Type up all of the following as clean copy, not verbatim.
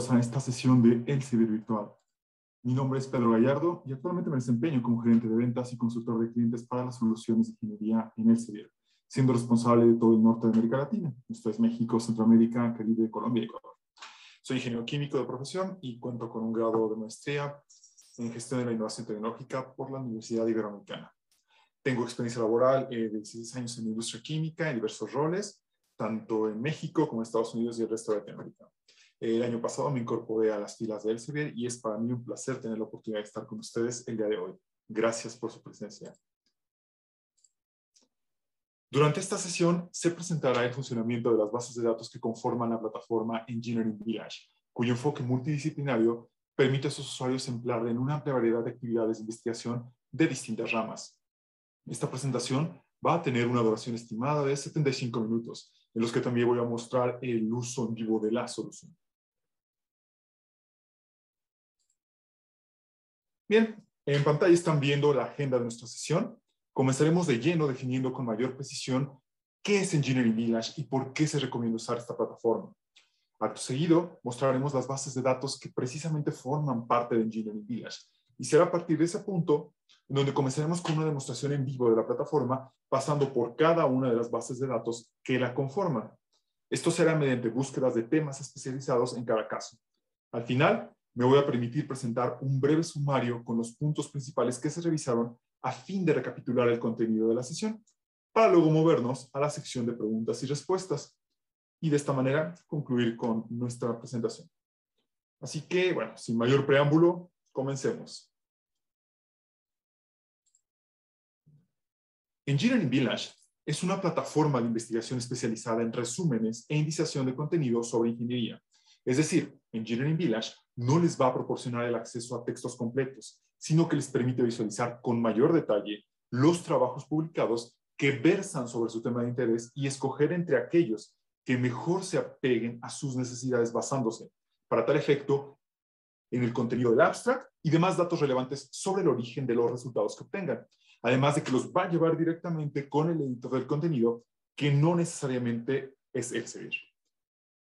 Bienvenidos a esta sesión de Elsevier Virtual. Mi nombre es Pedro Gallardo y actualmente me desempeño como gerente de ventas y consultor de clientes para las soluciones de ingeniería en Elsevier, siendo responsable de todo el norte de América Latina. Esto es México, Centroamérica, Caribe, Colombia y Ecuador. Soy ingeniero químico de profesión y cuento con un grado de maestría en gestión de la innovación tecnológica por la Universidad Iberoamericana. Tengo experiencia laboral de 16 años en la industria química en diversos roles, tanto en México como en Estados Unidos y el resto de Latinoamérica. El año pasado me incorporé a las filas de Elsevier y es para mí un placer tener la oportunidad de estar con ustedes el día de hoy. Gracias por su presencia. Durante esta sesión se presentará el funcionamiento de las bases de datos que conforman la plataforma Engineering Village, cuyo enfoque multidisciplinario permite a sus usuarios emplearla en una amplia variedad de actividades de investigación de distintas ramas. Esta presentación va a tener una duración estimada de 75 minutos, en los que también voy a mostrar el uso en vivo de la solución. Bien, en pantalla están viendo la agenda de nuestra sesión. Comenzaremos de lleno definiendo con mayor precisión qué es Engineering Village y por qué se recomienda usar esta plataforma. Acto seguido, mostraremos las bases de datos que precisamente forman parte de Engineering Village. Y será a partir de ese punto en donde comenzaremos con una demostración en vivo de la plataforma, pasando por cada una de las bases de datos que la conforman. Esto será mediante búsquedas de temas especializados en cada caso. Al final, me voy a permitir presentar un breve sumario con los puntos principales que se revisaron a fin de recapitular el contenido de la sesión, para luego movernos a la sección de preguntas y respuestas y de esta manera concluir con nuestra presentación. Así que, bueno, sin mayor preámbulo, comencemos. Engineering Village es una plataforma de investigación especializada en resúmenes e indiciación de contenido sobre ingeniería. Es decir, Engineering Village no les va a proporcionar el acceso a textos completos, sino que les permite visualizar con mayor detalle los trabajos publicados que versan sobre su tema de interés y escoger entre aquellos que mejor se apeguen a sus necesidades basándose, para tal efecto, en el contenido del abstract y demás datos relevantes sobre el origen de los resultados que obtengan. Además de que los va a llevar directamente con el editor del contenido, que no necesariamente es Elsevier.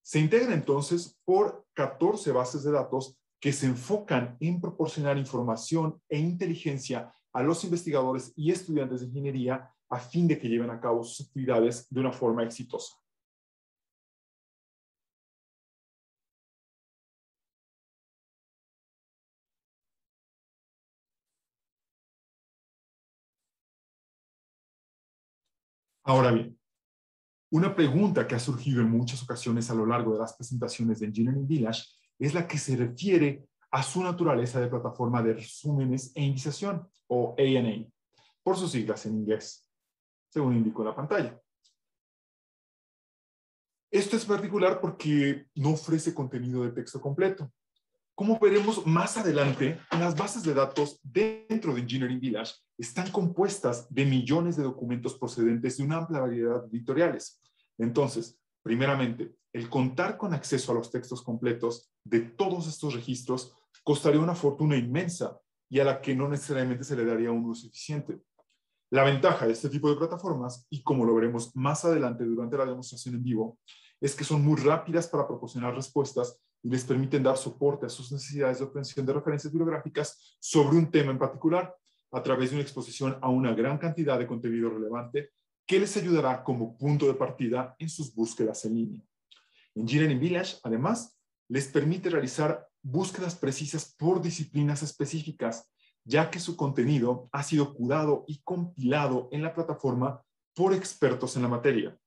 Se integra entonces por 14 bases de datos que se enfocan en proporcionar información e inteligencia a los investigadores y estudiantes de ingeniería a fin de que lleven a cabo sus actividades de una forma exitosa. Ahora bien, una pregunta que ha surgido en muchas ocasiones a lo largo de las presentaciones de Engineering Village es la que se refiere a su naturaleza de plataforma de resúmenes e indiciación, o A&A, por sus siglas en inglés, según indico en la pantalla. Esto es particular porque no ofrece contenido de texto completo. Como veremos más adelante, las bases de datos dentro de Engineering Village están compuestas de millones de documentos procedentes de una amplia variedad de editoriales. Entonces, primeramente, el contar con acceso a los textos completos de todos estos registros costaría una fortuna inmensa y a la que no necesariamente se le daría un uso eficiente. La ventaja de este tipo de plataformas, y como lo veremos más adelante durante la demostración en vivo, es que son muy rápidas para proporcionar respuestas y les permiten dar soporte a sus necesidades de obtención de referencias bibliográficas sobre un tema en particular, a través de una exposición a una gran cantidad de contenido relevante que les ayudará como punto de partida en sus búsquedas en línea. Engineering Village, además, les permite realizar búsquedas precisas por disciplinas específicas, ya que su contenido ha sido curado y compilado en la plataforma por expertos en la materia.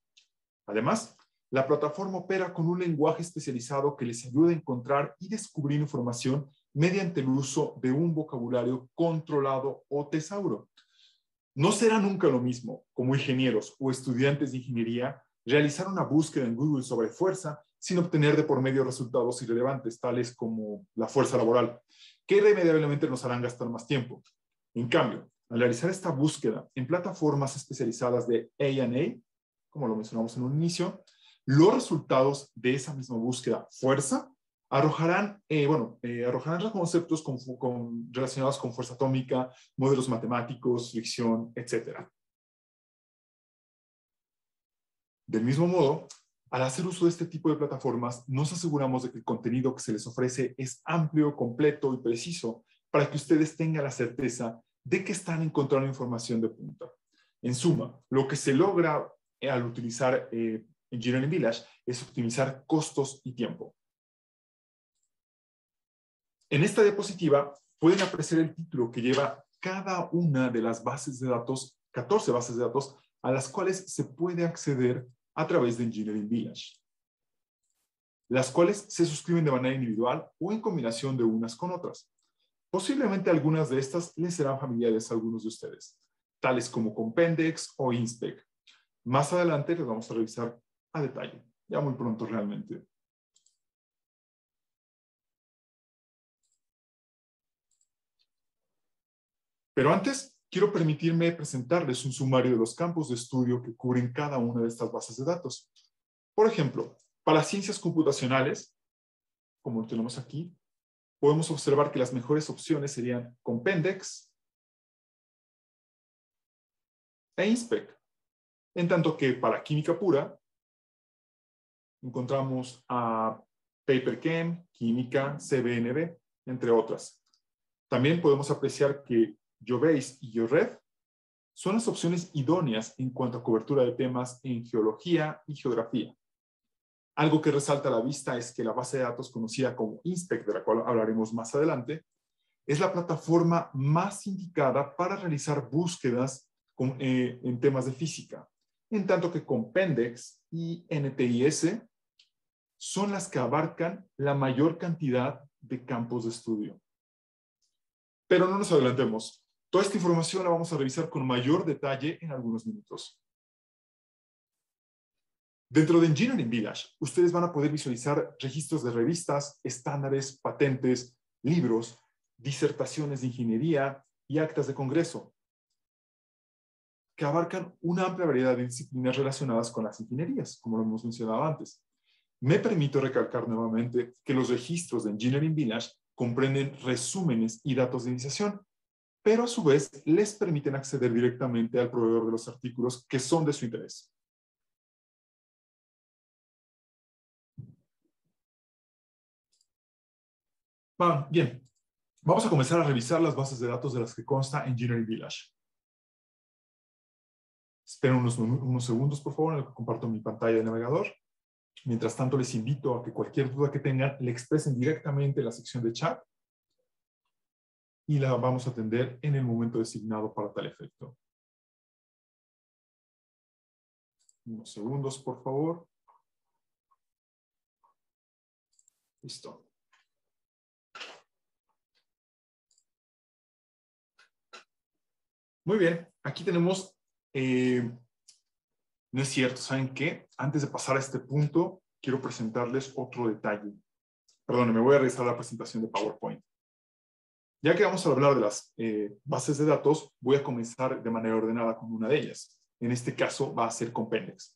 Además, la plataforma opera con un lenguaje especializado que les ayuda a encontrar y descubrir información mediante el uso de un vocabulario controlado o tesauro. No será nunca lo mismo, como ingenieros o estudiantes de ingeniería, realizar una búsqueda en Google sobre fuerza sin obtener de por medio resultados irrelevantes, tales como la fuerza laboral, que irremediablemente nos harán gastar más tiempo. En cambio, al realizar esta búsqueda en plataformas especializadas de A&A, como lo mencionamos en un inicio, los resultados de esa misma búsqueda, fuerza, arrojarán conceptos relacionados con fuerza atómica, modelos matemáticos, fricción, etc. Del mismo modo, Al hacer uso de este tipo de plataformas, nos aseguramos de que el contenido que se les ofrece es amplio, completo y preciso para que ustedes tengan la certeza de que están encontrando información de punta. En suma, lo que se logra al utilizar Engineering Village es optimizar costos y tiempo. En esta diapositiva pueden apreciar el título que lleva cada una de las bases de datos, 14 bases de datos, a las cuales se puede acceder a través de Engineering Village, las cuales se suscriben de manera individual o en combinación de unas con otras. Posiblemente algunas de estas les serán familiares a algunos de ustedes, tales como Compendex o Inspec. Más adelante les vamos a revisar a detalle, ya muy pronto realmente. Pero antes, quiero permitirme presentarles un sumario de los campos de estudio que cubren cada una de estas bases de datos. Por ejemplo, para ciencias computacionales, como lo tenemos aquí, podemos observar que las mejores opciones serían Compendex e Inspec. En tanto que para química pura, encontramos a PaperChem, Química, CBNB, entre otras. También podemos apreciar que GeoBase y GeoRef son las opciones idóneas en cuanto a cobertura de temas en geología y geografía. Algo que resalta a la vista es que la base de datos conocida como Inspec, de la cual hablaremos más adelante, es la plataforma más indicada para realizar búsquedas en temas de física, en tanto que Compendex y NTIS son las que abarcan la mayor cantidad de campos de estudio. Pero no nos adelantemos. Toda esta información la vamos a revisar con mayor detalle en algunos minutos. Dentro de Engineering Village, ustedes van a poder visualizar registros de revistas, estándares, patentes, libros, disertaciones de ingeniería y actas de congreso, que abarcan una amplia variedad de disciplinas relacionadas con las ingenierías, como lo hemos mencionado antes. Me permito recalcar nuevamente que los registros de Engineering Village comprenden resúmenes y datos de iniciación, pero a su vez les permiten acceder directamente al proveedor de los artículos que son de su interés. Bien, vamos a comenzar a revisar las bases de datos de las que consta Engineering Village. Esperen unos segundos, por favor, en lo que comparto mi pantalla de navegador. Mientras tanto, les invito a que cualquier duda que tengan le expresen directamente en la sección de chat y la vamos a atender en el momento designado para tal efecto. Unos segundos, por favor. Listo. Muy bien, aquí tenemos, no es cierto, ¿saben qué? Antes de pasar a este punto, quiero presentarles otro detalle. Perdón, me voy a realizar la presentación de PowerPoint. Ya que vamos a hablar de las bases de datos, voy a comenzar de manera ordenada con una de ellas. En este caso va a ser Compendex.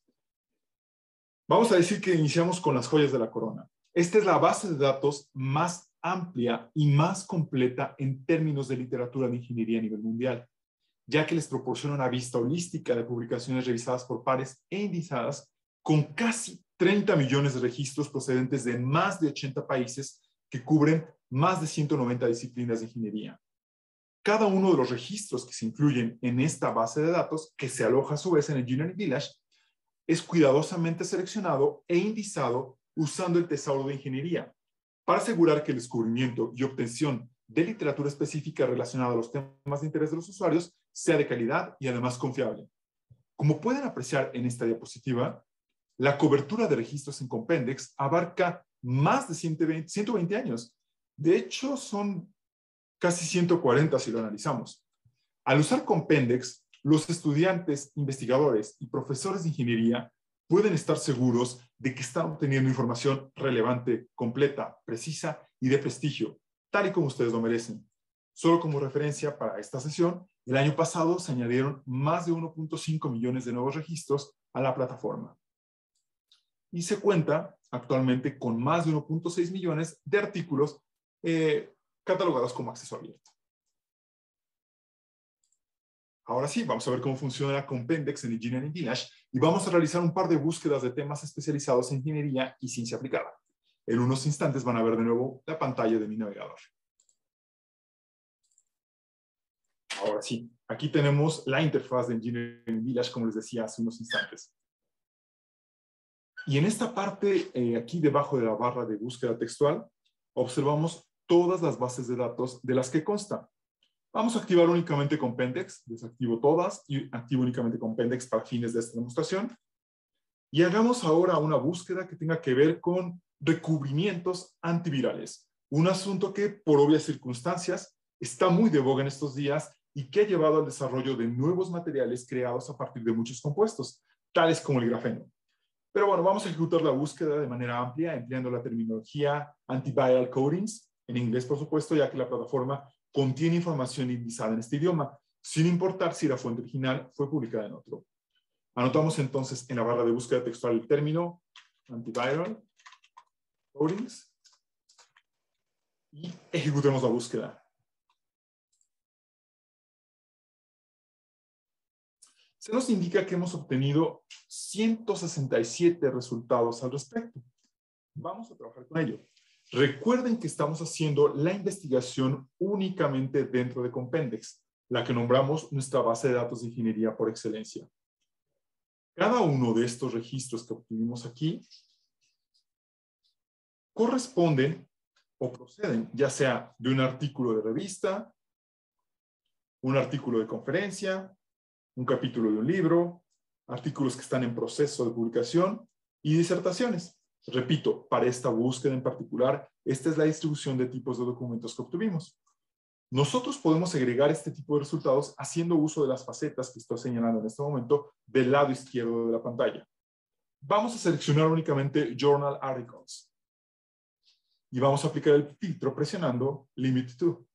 Vamos a decir que iniciamos con las joyas de la corona. Esta es la base de datos más amplia y más completa en términos de literatura de ingeniería a nivel mundial, ya que les proporciona una vista holística de publicaciones revisadas por pares e indizadas con casi 30 millones de registros procedentes de más de 80 países que cubren más de 190 disciplinas de ingeniería. Cada uno de los registros que se incluyen en esta base de datos, que se aloja a su vez en Engineering Village, es cuidadosamente seleccionado e indizado usando el tesauro de ingeniería para asegurar que el descubrimiento y obtención de literatura específica relacionada a los temas de interés de los usuarios sea de calidad y además confiable. Como pueden apreciar en esta diapositiva, la cobertura de registros en Compendex abarca más de 120 años. De hecho, son casi 140 si lo analizamos. Al usar Compendex, los estudiantes, investigadores y profesores de ingeniería pueden estar seguros de que están obteniendo información relevante, completa, precisa y de prestigio, tal y como ustedes lo merecen. Solo como referencia para esta sesión, el año pasado se añadieron más de 1.5 millones de nuevos registros a la plataforma. Y se cuenta actualmente con más de 1.6 millones de artículos catalogados como acceso abierto. Ahora sí, vamos a ver cómo funciona Compendex en Engineering Village y vamos a realizar un par de búsquedas de temas especializados en ingeniería y ciencia aplicada. En unos instantes van a ver de nuevo la pantalla de mi navegador. Ahora sí, aquí tenemos la interfaz de Engineering Village, como les decía hace unos instantes. Y en esta parte, aquí debajo de la barra de búsqueda textual, observamos todas las bases de datos de las que consta. Vamos a activar únicamente Compendex, desactivo todas y activo únicamente Compendex para fines de esta demostración. Y hagamos ahora una búsqueda que tenga que ver con recubrimientos antivirales. Un asunto que, por obvias circunstancias, está muy de boga en estos días y que ha llevado al desarrollo de nuevos materiales creados a partir de muchos compuestos, tales como el grafeno. Pero bueno, vamos a ejecutar la búsqueda de manera amplia, empleando la terminología antiviral coatings, en inglés por supuesto, ya que la plataforma contiene información indizada en este idioma, sin importar si la fuente original fue publicada en otro. Anotamos entonces en la barra de búsqueda textual el término antiviral coatings y ejecutemos la búsqueda. Se nos indica que hemos obtenido 167 resultados al respecto. Vamos a trabajar con ello. Recuerden que estamos haciendo la investigación únicamente dentro de Compendex, la que nombramos nuestra base de datos de ingeniería por excelencia. Cada uno de estos registros que obtuvimos aquí corresponden o proceden ya sea de un artículo de revista, un artículo de conferencia, un capítulo de un libro, artículos que están en proceso de publicación y disertaciones. Repito, para esta búsqueda en particular, esta es la distribución de tipos de documentos que obtuvimos. Nosotros podemos agregar este tipo de resultados haciendo uso de las facetas que estoy señalando en este momento del lado izquierdo de la pantalla. Vamos a seleccionar únicamente Journal Articles y vamos a aplicar el filtro presionando Limit To.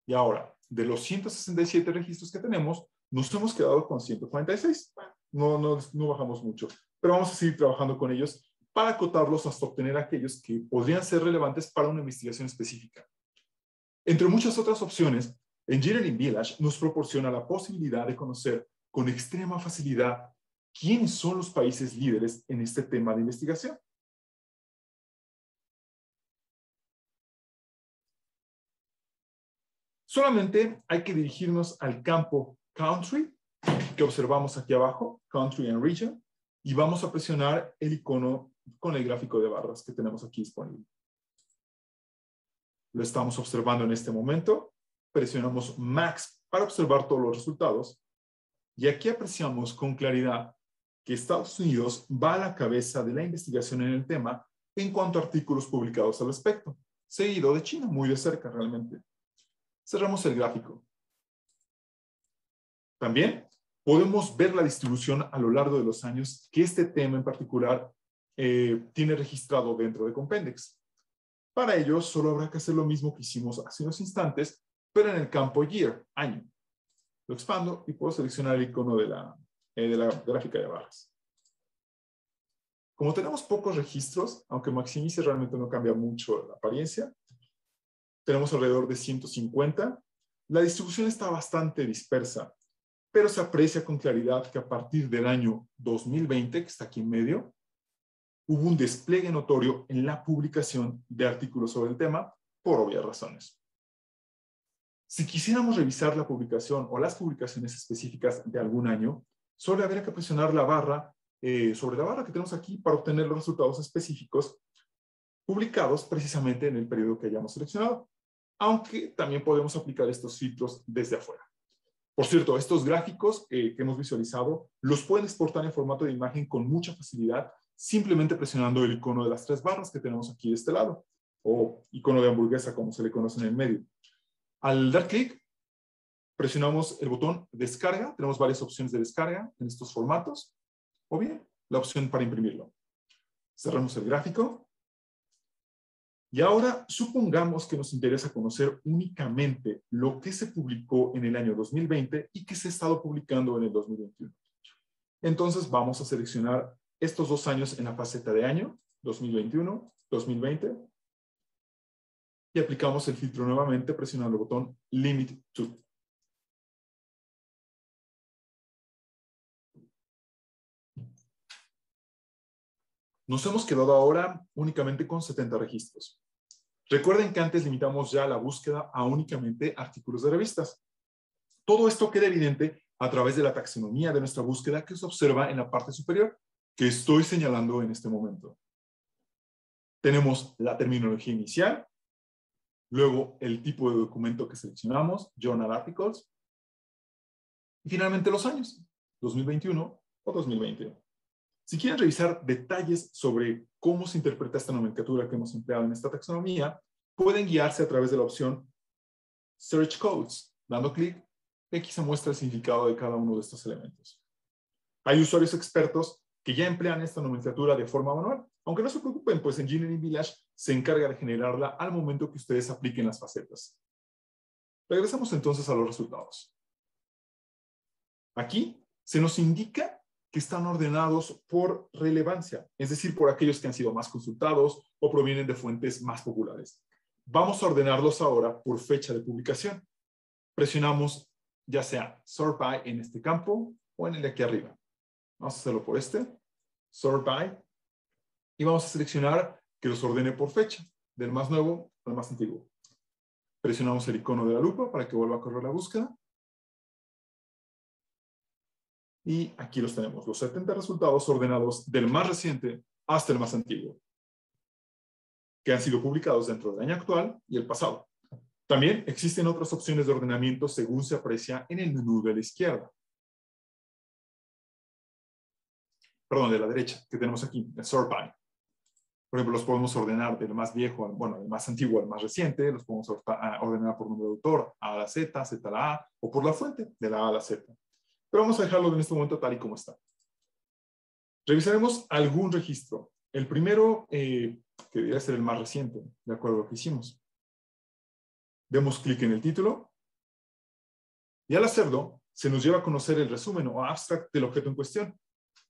Y ahora, de los 167 registros que tenemos, nos hemos quedado con 146. No bajamos mucho, pero vamos a seguir trabajando con ellos para acotarlos hasta obtener aquellos que podrían ser relevantes para una investigación específica. Entre muchas otras opciones, Engineering Village nos proporciona la posibilidad de conocer con extrema facilidad quiénes son los países líderes en este tema de investigación. Solamente hay que dirigirnos al campo Country, que observamos aquí abajo, Country and Region, y vamos a presionar el icono con el gráfico de barras que tenemos aquí disponible. Lo estamos observando en este momento. Presionamos Max para observar todos los resultados. Y aquí apreciamos con claridad que Estados Unidos va a la cabeza de la investigación en el tema en cuanto a artículos publicados al respecto, seguido de China, muy de cerca realmente. Cerramos el gráfico. También podemos ver la distribución a lo largo de los años que este tema en particular tiene registrado dentro de Compendex. Para ello, solo habrá que hacer lo mismo que hicimos hace unos instantes, pero en el campo Year, año. Lo expando y puedo seleccionar el icono de la gráfica de barras. Como tenemos pocos registros, aunque maximice realmente no cambia mucho la apariencia, tenemos alrededor de 150. La distribución está bastante dispersa, pero se aprecia con claridad que a partir del año 2020, que está aquí en medio, hubo un despliegue notorio en la publicación de artículos sobre el tema, por obvias razones. Si quisiéramos revisar la publicación o las publicaciones específicas de algún año, solo habría que presionar la barra sobre la barra que tenemos aquí para obtener los resultados específicos publicados precisamente en el periodo que hayamos seleccionado, aunque también podemos aplicar estos filtros desde afuera. Por cierto, estos gráficos que hemos visualizado los pueden exportar en formato de imagen con mucha facilidad, simplemente presionando el icono de las tres barras que tenemos aquí de este lado, o icono de hamburguesa, como se le conoce en el medio. Al dar clic, presionamos el botón descarga. Tenemos varias opciones de descarga en estos formatos, o bien la opción para imprimirlo. Cerramos el gráfico. Y ahora supongamos que nos interesa conocer únicamente lo que se publicó en el año 2020 y que se ha estado publicando en el 2021. Entonces vamos a seleccionar estos dos años en la faceta de año, 2021, 2020, y aplicamos el filtro nuevamente presionando el botón Limit To. Nos hemos quedado ahora únicamente con 70 registros. Recuerden que antes limitamos ya la búsqueda a únicamente artículos de revistas. Todo esto queda evidente a través de la taxonomía de nuestra búsqueda que se observa en la parte superior, que estoy señalando en este momento. Tenemos la terminología inicial, luego el tipo de documento que seleccionamos, Journal Articles, y finalmente los años, 2021 o 2020. Si quieren revisar detalles sobre cómo se interpreta esta nomenclatura que hemos empleado en esta taxonomía, pueden guiarse a través de la opción Search Codes. Dando clic, aquí se muestra el significado de cada uno de estos elementos. Hay usuarios expertos que ya emplean esta nomenclatura de forma manual. Aunque no se preocupen, pues Engineering Village se encarga de generarla al momento que ustedes apliquen las facetas. Regresamos entonces a los resultados. Aquí se nos indica que están ordenados por relevancia, es decir, por aquellos que han sido más consultados o provienen de fuentes más populares. Vamos a ordenarlos ahora por fecha de publicación. Presionamos ya sea Sort By en este campo o en el de aquí arriba. Vamos a hacerlo por este, Sort By, y vamos a seleccionar que los ordene por fecha, del más nuevo al más antiguo. Presionamos el icono de la lupa para que vuelva a correr la búsqueda. Y aquí los tenemos, los 70 resultados ordenados del más reciente hasta el más antiguo, que han sido publicados dentro del año actual y el pasado. También existen otras opciones de ordenamiento según se aprecia en el menú de la izquierda. Perdón, de la derecha, que tenemos aquí, el Sort By. Por ejemplo, los podemos ordenar del más viejo, del más antiguo al más reciente, los podemos ordenar por número de autor, A a la Z, Z a la A, o por la fuente, de la A a la Z. Pero vamos a dejarlo en este momento tal y como está. Revisaremos algún registro. El primero, que debería ser el más reciente, de acuerdo a lo que hicimos. Demos clic en el título. Y al hacerlo, se nos lleva a conocer el resumen o abstract del objeto en cuestión.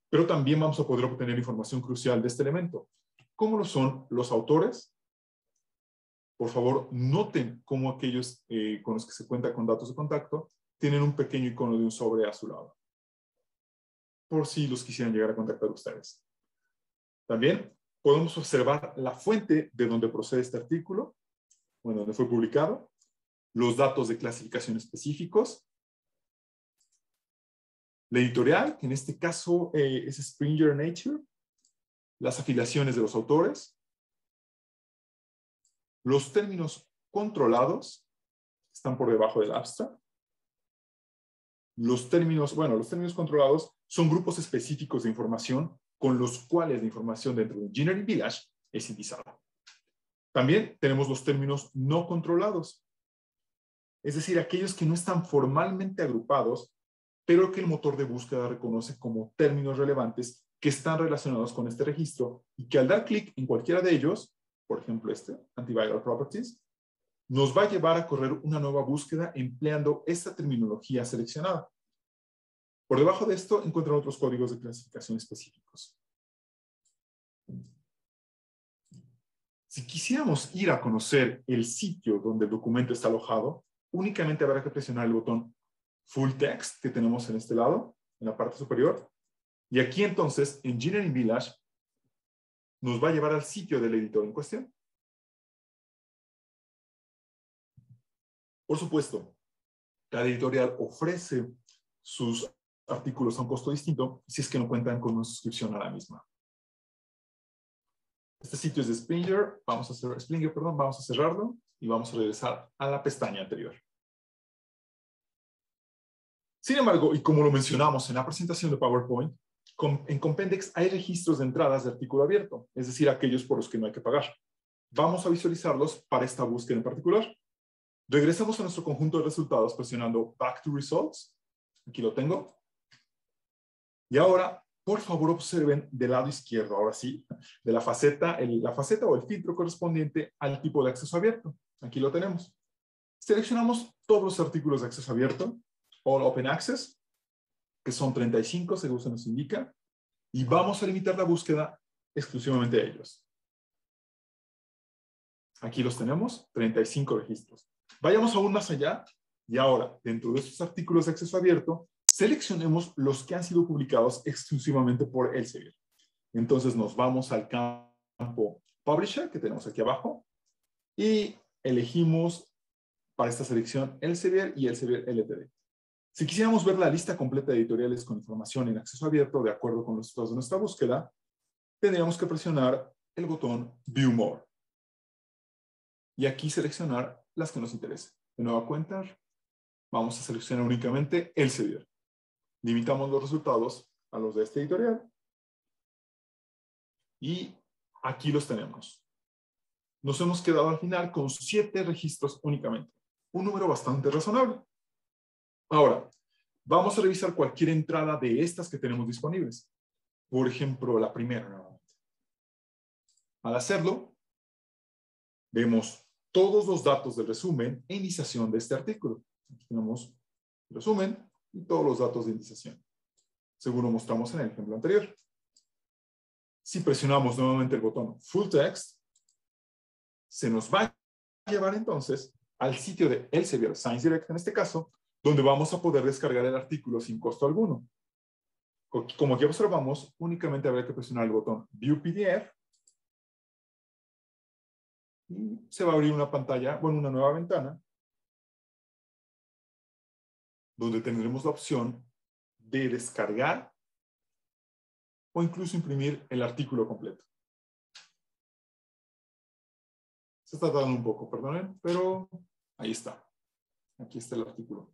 Pero también vamos a poder obtener información crucial de este elemento, como lo son los autores. Por favor, noten cómo aquellos con los que se cuenta con datos de contacto tienen un pequeño icono de un sobre a su lado, por si los quisieran llegar a contactar ustedes. También podemos observar la fuente de donde procede este artículo, bueno, donde fue publicado, los datos de clasificación específicos, la editorial, que en este caso es Springer Nature, las afiliaciones de los autores, los términos controlados, están por debajo del abstract. Los términos controlados son grupos específicos de información con los cuales la información dentro de Engineering Village es sintetizada. También tenemos los términos no controlados, es decir, aquellos que no están formalmente agrupados, pero que el motor de búsqueda reconoce como términos relevantes que están relacionados con este registro y que al dar clic en cualquiera de ellos, por ejemplo Antiviral Properties, nos va a llevar a correr una nueva búsqueda empleando esta terminología seleccionada. Por debajo de esto encuentran otros códigos de clasificación específicos. Si quisiéramos ir a conocer el sitio donde el documento está alojado, únicamente habrá que presionar el botón Full Text que tenemos en este lado, en la parte superior. Y aquí entonces, Engineering Village nos va a llevar al sitio del editor en cuestión. Por supuesto, cada editorial ofrece sus artículos a un costo distinto si es que no cuentan con una suscripción a la misma. Este sitio es de Springer, vamos a cerrarlo y vamos a regresar a la pestaña anterior. Sin embargo, y como lo mencionamos en la presentación de PowerPoint, en Compendex hay registros de entradas de artículo abierto, es decir, aquellos por los que no hay que pagar. Vamos a visualizarlos para esta búsqueda en particular. Regresamos a nuestro conjunto de resultados presionando Back to Results. Aquí lo tengo. Y ahora, por favor, observen del lado izquierdo, ahora sí, de la faceta o el filtro correspondiente al tipo de acceso abierto. Aquí lo tenemos. Seleccionamos todos los artículos de acceso abierto, All Open Access, que son 35, según se nos indica, y vamos a limitar la búsqueda exclusivamente a ellos. Aquí los tenemos, 35 registros. Vayamos aún más allá, y ahora, dentro de estos artículos de acceso abierto, seleccionemos los que han sido publicados exclusivamente por Elsevier. Entonces nos vamos al campo Publisher, que tenemos aquí abajo, y elegimos para esta selección Elsevier y Elsevier LTD. Si quisiéramos ver la lista completa de editoriales con información en acceso abierto de acuerdo con los resultados de nuestra búsqueda, tendríamos que presionar el botón View More. Y aquí seleccionar las que nos interesen. De nueva cuenta, vamos a seleccionar únicamente Elsevier. Limitamos los resultados a los de este editorial. Y aquí los tenemos. Nos hemos quedado al final con 7 registros únicamente. Un número bastante razonable. Ahora, vamos a revisar cualquier entrada de estas que tenemos disponibles. Por ejemplo, la primera nuevamente. Al hacerlo, vemos todos los datos del resumen e indiciación de este artículo. Aquí tenemos el resumen y todos los datos de indiciación, según lo mostramos en el ejemplo anterior. Si presionamos nuevamente el botón Full Text, se nos va a llevar entonces al sitio de Elsevier Science Direct, en este caso, donde vamos a poder descargar el artículo sin costo alguno. Como aquí observamos, únicamente habrá que presionar el botón View PDF y se va a abrir una pantalla, bueno, una nueva ventana, donde tendremos la opción de descargar o incluso imprimir el artículo completo. Se está tardando un poco, perdonen, pero ahí está. Aquí está el artículo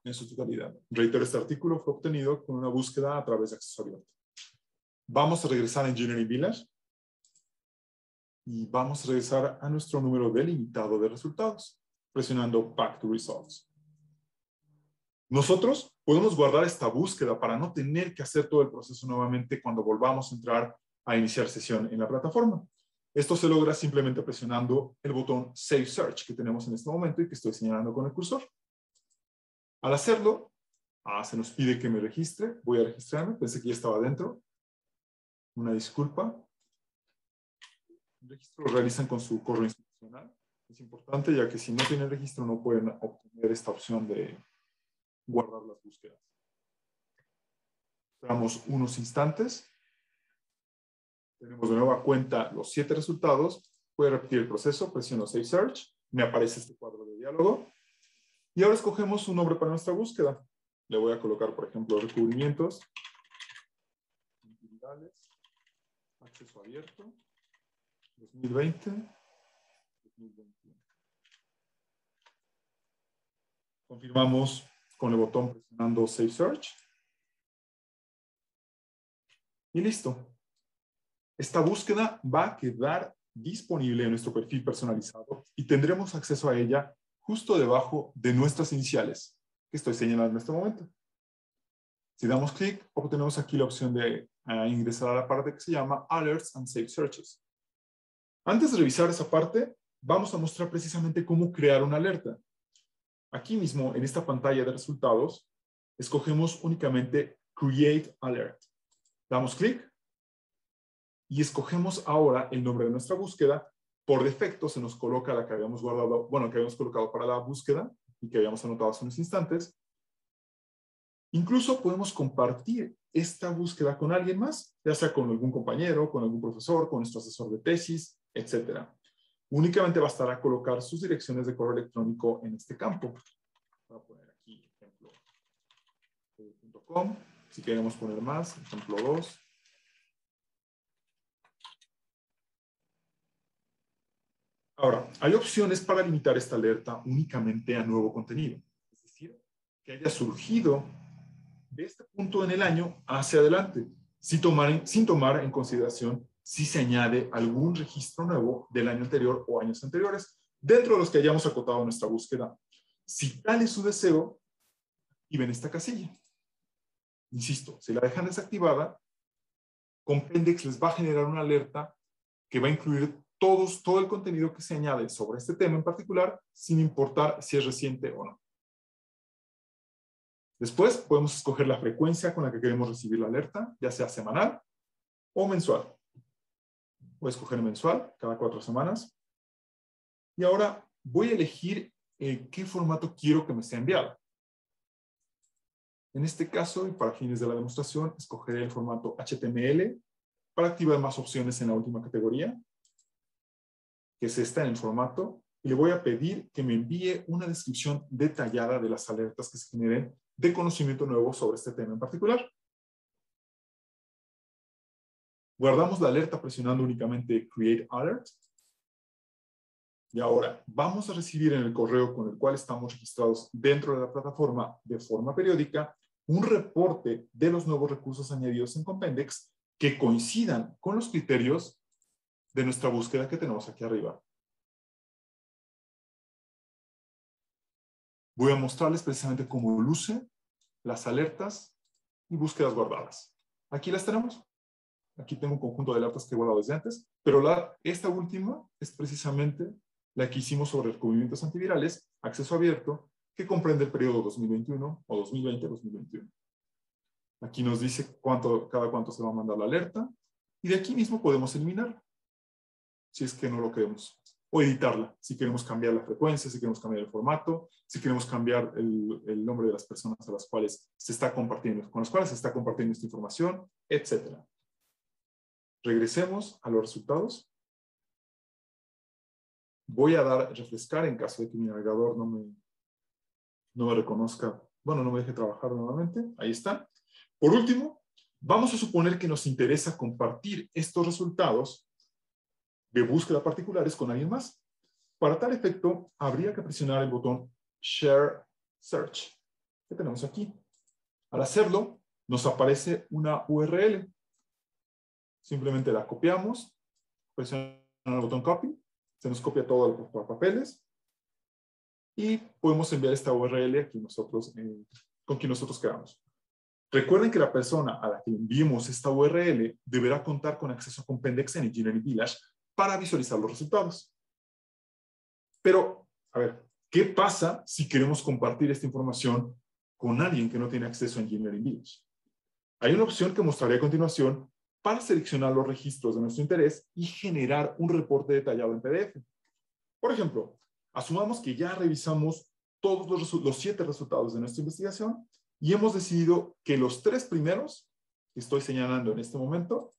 en su totalidad. Reitero, este artículo fue obtenido con una búsqueda a través de acceso abierto. Vamos a regresar a Engineering Village y vamos a regresar a nuestro número delimitado de resultados, presionando Back to Results. Nosotros podemos guardar esta búsqueda para no tener que hacer todo el proceso nuevamente cuando volvamos a entrar a iniciar sesión en la plataforma. Esto se logra simplemente presionando el botón Save Search que tenemos en este momento y que estoy señalando con el cursor. Al hacerlo, se nos pide que me registre. Voy a registrarme. Pensé que ya estaba dentro. Una disculpa. El registro lo realizan con su correo institucional. Es importante ya que si no tienen registro no pueden obtener esta opción de guardar las búsquedas. Esperamos unos instantes. Tenemos de nueva cuenta los 7 resultados. Voy a repetir el proceso. Presiono Save Search. Me aparece este cuadro de diálogo. Y ahora escogemos un nombre para nuestra búsqueda. Le voy a colocar, por ejemplo, recubrimientos, individuales, acceso abierto, 2020, 2021. Confirmamos con el botón presionando Save Search. Y listo. Esta búsqueda va a quedar disponible en nuestro perfil personalizado y tendremos acceso a ella justo debajo de nuestras iniciales, que estoy señalando en este momento. Si damos clic, obtenemos aquí la opción de ingresar a la parte que se llama Alerts and Save Searches. Antes de revisar esa parte, vamos a mostrar precisamente cómo crear una alerta. Aquí mismo, en esta pantalla de resultados, escogemos únicamente Create Alert. Damos clic y escogemos ahora el nombre de nuestra búsqueda. Por defecto se nos coloca la que habíamos guardado, bueno, que habíamos colocado para la búsqueda y que habíamos anotado hace unos instantes. Incluso podemos compartir esta búsqueda con alguien más, ya sea con algún compañero, con algún profesor, con nuestro asesor de tesis, etc. Únicamente bastará colocar sus direcciones de correo electrónico en este campo. Voy a poner aquí, ejemplo, .com. Si queremos poner más, ejemplo 2. Ahora, hay opciones para limitar esta alerta únicamente a nuevo contenido. Es decir, que haya surgido de este punto en el año hacia adelante, sin tomar en consideración si se añade algún registro nuevo del año anterior o años anteriores, dentro de los que hayamos acotado nuestra búsqueda. Si tal es su deseo, activen esta casilla. Insisto, si la dejan desactivada, Compendex les va a generar una alerta que va a incluir todo el contenido que se añade sobre este tema en particular, sin importar si es reciente o no. Después podemos escoger la frecuencia con la que queremos recibir la alerta, ya sea semanal o mensual. Voy a escoger mensual, cada 4 semanas. Y ahora voy a elegir qué formato quiero que me sea enviado. En este caso, y para fines de la demostración, escogeré el formato HTML para activar más opciones en la última categoría, que es esta en el formato, y le voy a pedir que me envíe una descripción detallada de las alertas que se generen de conocimiento nuevo sobre este tema en particular. Guardamos la alerta presionando únicamente Create Alert. Y ahora vamos a recibir en el correo con el cual estamos registrados dentro de la plataforma de forma periódica un reporte de los nuevos recursos añadidos en Compendex que coincidan con los criterios de nuestra búsqueda que tenemos aquí arriba. Voy a mostrarles precisamente cómo luce las alertas y búsquedas guardadas. Aquí las tenemos. Aquí tengo un conjunto de alertas que he guardado desde antes, pero esta última es precisamente la que hicimos sobre recubrimientos antivirales, acceso abierto, que comprende el periodo 2021 o 2020-2021. Aquí nos dice cada cuánto se va a mandar la alerta, y de aquí mismo podemos eliminar, si es que no lo queremos, o editarla, si queremos cambiar la frecuencia, si queremos cambiar el formato, si queremos cambiar el nombre de las personas a las cuales se está compartiendo, con las cuales se está compartiendo esta información, etc. Regresemos a los resultados. Voy a dar a refrescar en caso de que mi navegador no me reconozca, bueno, no me deje trabajar nuevamente. Ahí está. Por último, vamos a suponer que nos interesa compartir estos resultados de búsqueda particulares con alguien más. Para tal efecto, habría que presionar el botón Share Search, que tenemos aquí. Al hacerlo, nos aparece una URL. Simplemente la copiamos, presionamos el botón Copy, se nos copia todo por papeles y podemos enviar esta URL a con quien nosotros queramos. Recuerden que la persona a la que enviemos esta URL deberá contar con acceso a Compendex en Engineering Village para visualizar los resultados. Pero, a ver, ¿qué pasa si queremos compartir esta información con alguien que no tiene acceso a Engineering Village? Hay una opción que mostraré a continuación para seleccionar los registros de nuestro interés y generar un reporte detallado en PDF. Por ejemplo, asumamos que ya revisamos todos los 7 resultados de nuestra investigación y hemos decidido que los 3 primeros, que estoy señalando en este momento,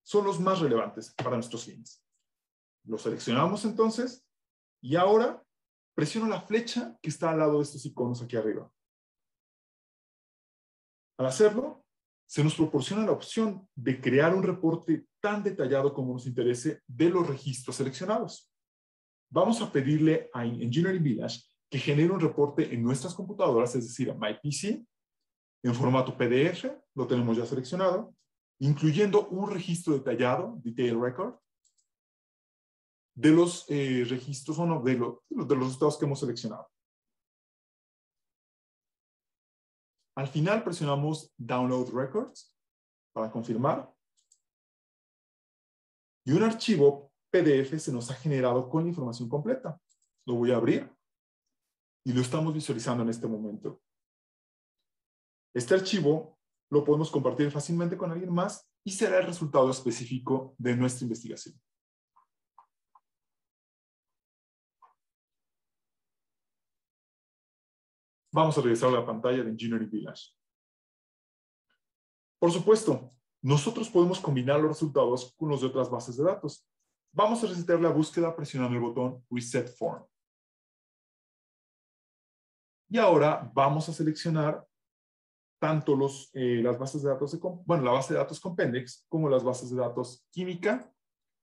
son los más relevantes para nuestros fines. Los seleccionamos entonces y ahora presiono la flecha que está al lado de estos iconos aquí arriba. Al hacerlo, se nos proporciona la opción de crear un reporte tan detallado como nos interese de los registros seleccionados. Vamos a pedirle a Engineering Village que genere un reporte en nuestras computadoras, es decir, a MyPC, en formato PDF, lo tenemos ya seleccionado, incluyendo un registro detallado, Detail Record, de los registros o no, de los resultados que hemos seleccionado. Al final presionamos Download Records para confirmar. Y un archivo PDF se nos ha generado con la información completa. Lo voy a abrir y lo estamos visualizando en este momento. Este archivo lo podemos compartir fácilmente con alguien más y será el resultado específico de nuestra investigación. Vamos a regresar a la pantalla de Engineering Village. Por supuesto, nosotros podemos combinar los resultados con los de otras bases de datos. Vamos a resetear la búsqueda presionando el botón Reset Form. Y ahora vamos a seleccionar tanto las bases de datos, la base de datos Compendex como las bases de datos Química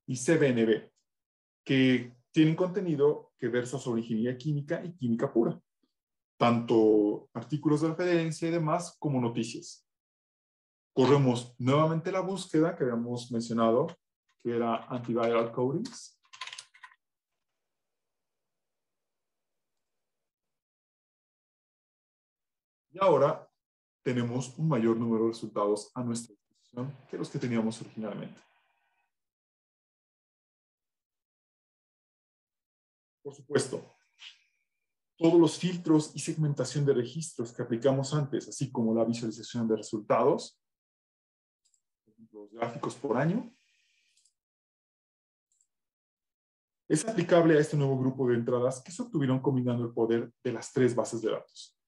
y CBNB, que tienen contenido que versa sobre ingeniería química y química pura. Tanto artículos de referencia y demás como noticias. Corremos nuevamente la búsqueda que habíamos mencionado, que era Antiviral Coatings. Y ahora tenemos un mayor número de resultados a nuestra disposición que los que teníamos originalmente. Por supuesto, todos los filtros y segmentación de registros que aplicamos antes, así como la visualización de resultados, los gráficos por año, es aplicable a este nuevo grupo de entradas que se obtuvieron combinando el poder de las 3 bases de datos.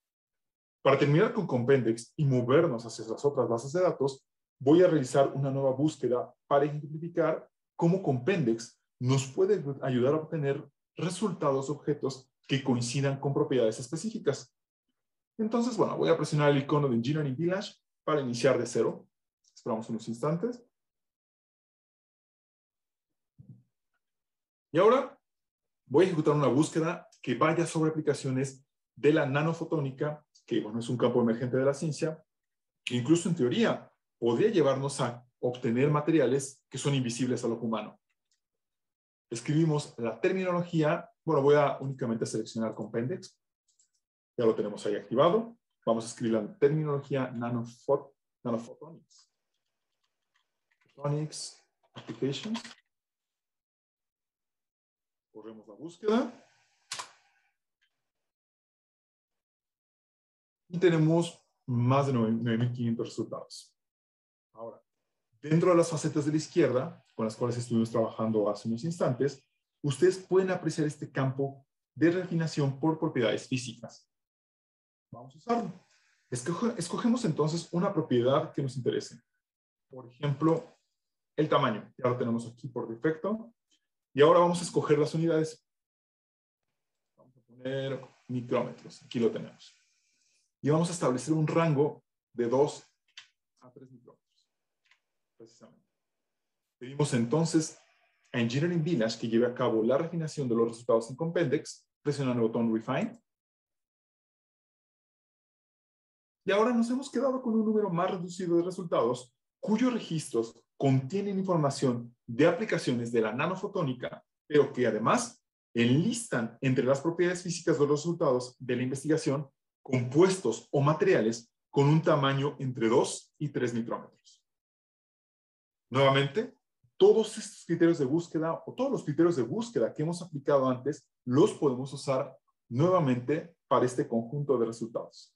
Para terminar con Compendex y movernos hacia las otras bases de datos, voy a realizar una nueva búsqueda para ejemplificar cómo Compendex nos puede ayudar a obtener resultados de objetos que coincidan con propiedades específicas. Entonces, bueno, voy a presionar el icono de Engineering Village para iniciar de cero. Esperamos unos instantes. Y ahora voy a ejecutar una búsqueda que vaya sobre aplicaciones de la nanofotónica, que bueno, es un campo emergente de la ciencia, que incluso en teoría podría llevarnos a obtener materiales que son invisibles al ojo humano. Escribimos la terminología, bueno, voy a únicamente seleccionar Compendex, ya lo tenemos ahí activado. Vamos a escribir la terminología nanophotonics. Photonics Applications. Corremos la búsqueda. Y tenemos más de 9.500 resultados. Ahora, dentro de las facetas de la izquierda, con las cuales estuvimos trabajando hace unos instantes, ustedes pueden apreciar este campo de refinación por propiedades físicas. Vamos a usarlo. Escogemos entonces una propiedad que nos interese. Por ejemplo, el tamaño. Ya lo tenemos aquí por defecto. Y ahora vamos a escoger las unidades. Vamos a poner micrómetros. Aquí lo tenemos. Y vamos a establecer un rango de 2 a 3 micrómetros. Precisamente. Pedimos entonces a Engineering Village que lleve a cabo la refinación de los resultados en Compendex, presionando el botón Refine. Y ahora nos hemos quedado con un número más reducido de resultados cuyos registros contienen información de aplicaciones de la nanofotónica, pero que además enlistan entre las propiedades físicas de los resultados de la investigación compuestos o materiales con un tamaño entre 2 y 3 micrómetros. Nuevamente, todos estos criterios de búsqueda o todos los criterios de búsqueda que hemos aplicado antes los podemos usar nuevamente para este conjunto de resultados.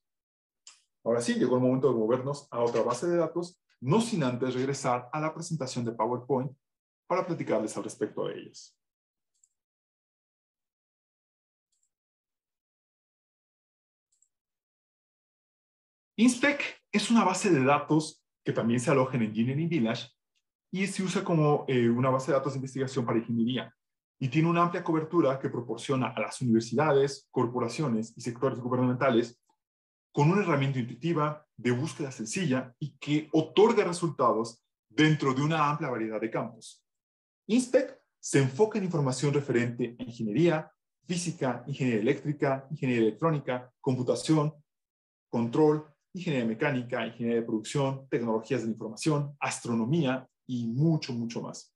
Ahora sí, llegó el momento de movernos a otra base de datos, no sin antes regresar a la presentación de PowerPoint para platicarles al respecto de ellas. INSPEC es una base de datos que también se aloja en Engineering Village y se usa como una base de datos de investigación para ingeniería y tiene una amplia cobertura que proporciona a las universidades, corporaciones y sectores gubernamentales con una herramienta intuitiva, de búsqueda sencilla y que otorga resultados dentro de una amplia variedad de campos. INSPEC se enfoca en información referente a ingeniería, física, ingeniería eléctrica, ingeniería electrónica, computación, control, ingeniería mecánica, ingeniería de producción, tecnologías de la información, astronomía y mucho, mucho más.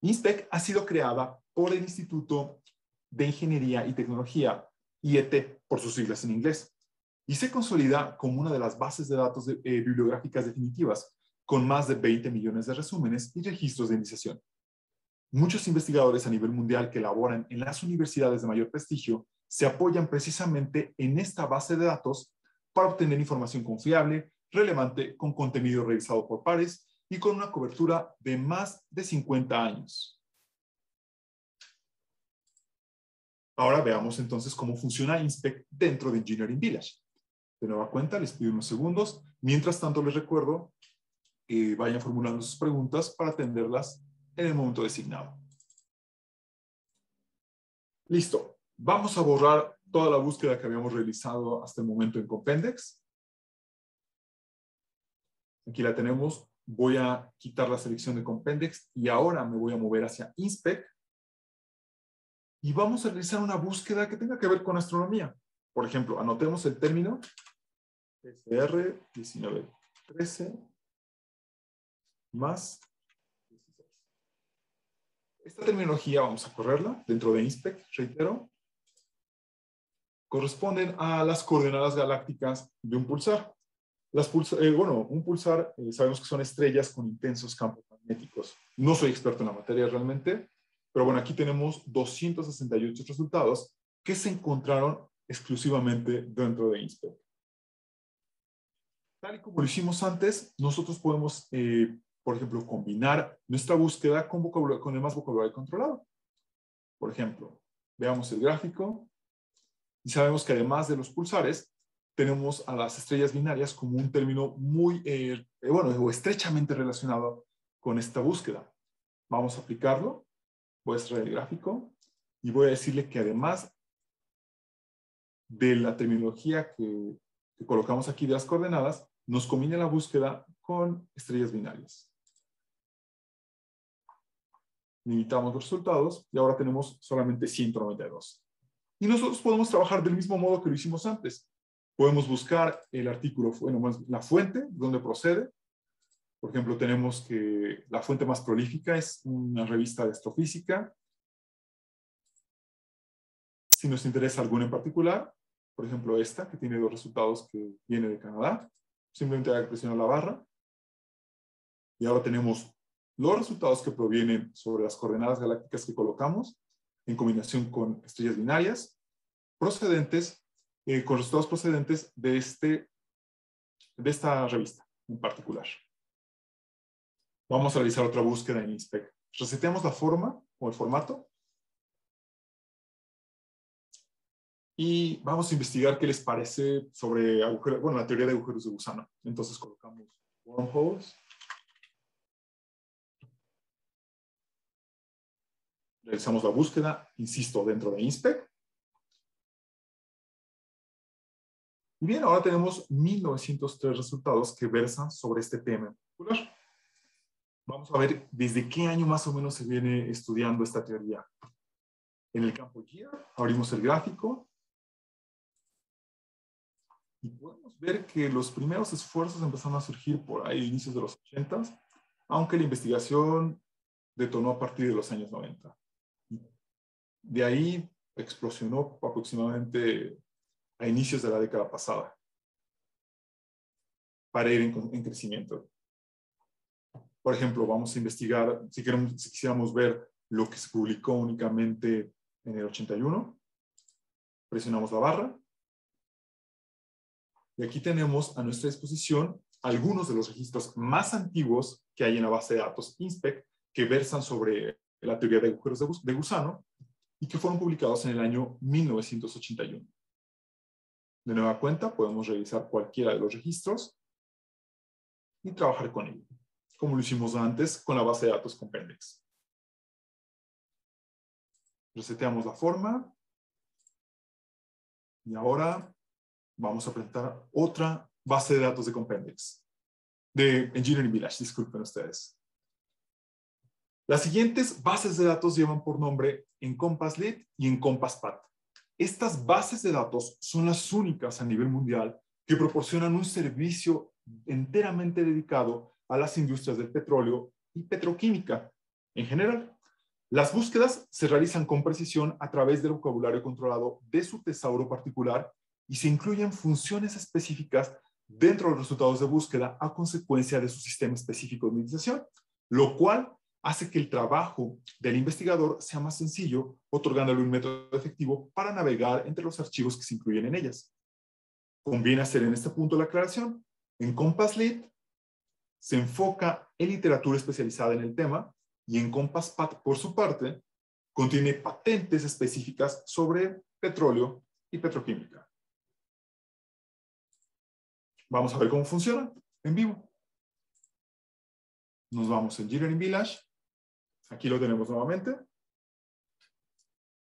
INSPEC ha sido creada por el Instituto de Ingeniería y Tecnología, IET por sus siglas en inglés, y se consolida como una de las bases de datos bibliográficas definitivas, con más de 20 millones de resúmenes y registros de iniciación. Muchos investigadores a nivel mundial que laboran en las universidades de mayor prestigio se apoyan precisamente en esta base de datos para obtener información confiable, relevante, con contenido revisado por pares y con una cobertura de más de 50 años. Ahora veamos entonces cómo funciona INSPEC dentro de Engineering Village. De nueva cuenta, les pido unos segundos. Mientras tanto, les recuerdo que vayan formulando sus preguntas para atenderlas en el momento designado. Listo. Vamos a borrar toda la búsqueda que habíamos realizado hasta el momento en Compendex. Aquí la tenemos. Voy a quitar la selección de Compendex y ahora me voy a mover hacia INSPEC. Y vamos a realizar una búsqueda que tenga que ver con astronomía. Por ejemplo, anotemos el término SR 1913 más 16. Esta terminología vamos a correrla dentro de INSPEC, reitero. Corresponden a las coordenadas galácticas de un pulsar. Un pulsar sabemos que son estrellas con intensos campos magnéticos. No soy experto en la materia realmente, pero bueno, aquí tenemos 268 resultados que se encontraron exclusivamente dentro de INSPEC. Tal y como lo hicimos antes, nosotros podemos, por ejemplo, combinar nuestra búsqueda con el más vocabulario controlado. Por ejemplo, veamos el gráfico y sabemos que además de los pulsares, tenemos a las estrellas binarias como un término muy, bueno, o estrechamente relacionado con esta búsqueda. Vamos a aplicarlo. Voy a extraer el gráfico y voy a decirle que además de la terminología que colocamos aquí de las coordenadas, nos combina la búsqueda con estrellas binarias. Limitamos los resultados y ahora tenemos solamente 192. Y nosotros podemos trabajar del mismo modo que lo hicimos antes. Podemos buscar el artículo, bueno, la fuente, donde procede. Por ejemplo, tenemos que la fuente más prolífica es una revista de astrofísica. Si nos interesa alguna en particular, por ejemplo esta, que tiene 2 resultados que viene de Canadá, simplemente hay que presionar la barra. Y ahora tenemos los resultados que provienen sobre las coordenadas galácticas que colocamos, en combinación con estrellas binarias, procedentes, con resultados procedentes de esta revista en particular. Vamos a realizar otra búsqueda en INSPEC. Reseteamos la forma o el formato. Y vamos a investigar qué les parece sobre agujeros, bueno, la teoría de agujeros de gusano. Entonces colocamos wormholes. Realizamos la búsqueda, insisto, dentro de INSPEC. Y bien, ahora tenemos 1903 resultados que versan sobre este tema en particular. Vamos a ver desde qué año más o menos se viene estudiando esta teoría. En el campo year, abrimos el gráfico. Y podemos ver que los primeros esfuerzos empezaron a surgir por ahí, inicios de los 80s, aunque la investigación detonó a partir de los años 90. De ahí explosionó aproximadamente a inicios de la década pasada, para ir en crecimiento. Por ejemplo, vamos a investigar, si quisiéramos ver lo que se publicó únicamente en el 81, presionamos la barra, y aquí tenemos a nuestra disposición algunos de los registros más antiguos que hay en la base de datos INSPEC, que versan sobre la teoría de agujeros de gusano, y que fueron publicados en el año 1981. De nueva cuenta, podemos revisar cualquiera de los registros y trabajar con ello, como lo hicimos antes con la base de datos Compendex. Reseteamos la forma y ahora vamos a presentar otra base de datos de Compendex, de Engineering Village, disculpen ustedes. Las siguientes bases de datos llevan por nombre EncompassLit y EncompassPath. Estas bases de datos son las únicas a nivel mundial que proporcionan un servicio enteramente dedicado a las industrias del petróleo y petroquímica en general. Las búsquedas se realizan con precisión a través del vocabulario controlado de su tesauro particular y se incluyen funciones específicas dentro de los resultados de búsqueda a consecuencia de su sistema específico de indiciación, lo cual hace que el trabajo del investigador sea más sencillo, otorgándole un método efectivo para navegar entre los archivos que se incluyen en ellas. Conviene hacer en este punto la aclaración. EncompassLit se enfoca en literatura especializada en el tema y EncompassPath, por su parte, contiene patentes específicas sobre petróleo y petroquímica. Vamos a ver cómo funciona en vivo. Nos vamos a Engineering Village. Aquí lo tenemos nuevamente.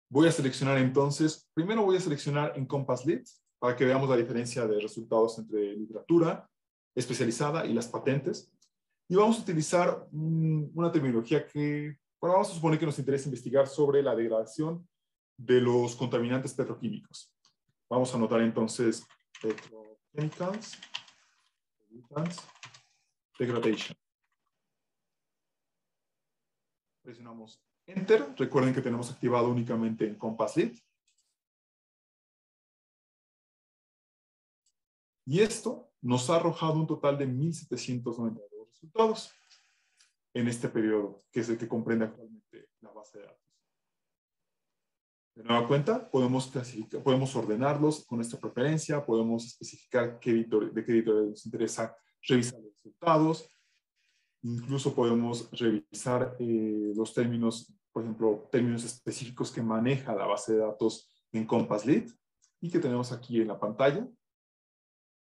Voy a seleccionar entonces, primero voy a seleccionar EncompassLit para que veamos la diferencia de resultados entre literatura especializada y las patentes. Y vamos a utilizar una terminología que, bueno, vamos a suponer que nos interesa investigar sobre la degradación de los contaminantes petroquímicos. Vamos a anotar entonces petrochemicals, degradation. Presionamos Enter. Recuerden que tenemos activado únicamente EncompassLit. Y esto nos ha arrojado un total de 1,792 resultados en este periodo, que es el que comprende actualmente la base de datos. De nueva cuenta, podemos ordenarlos con nuestra preferencia, podemos especificar de qué editorial nos interesa revisar los resultados, incluso podemos revisar los términos, por ejemplo, términos específicos que maneja la base de datos EncompassLit y que tenemos aquí en la pantalla.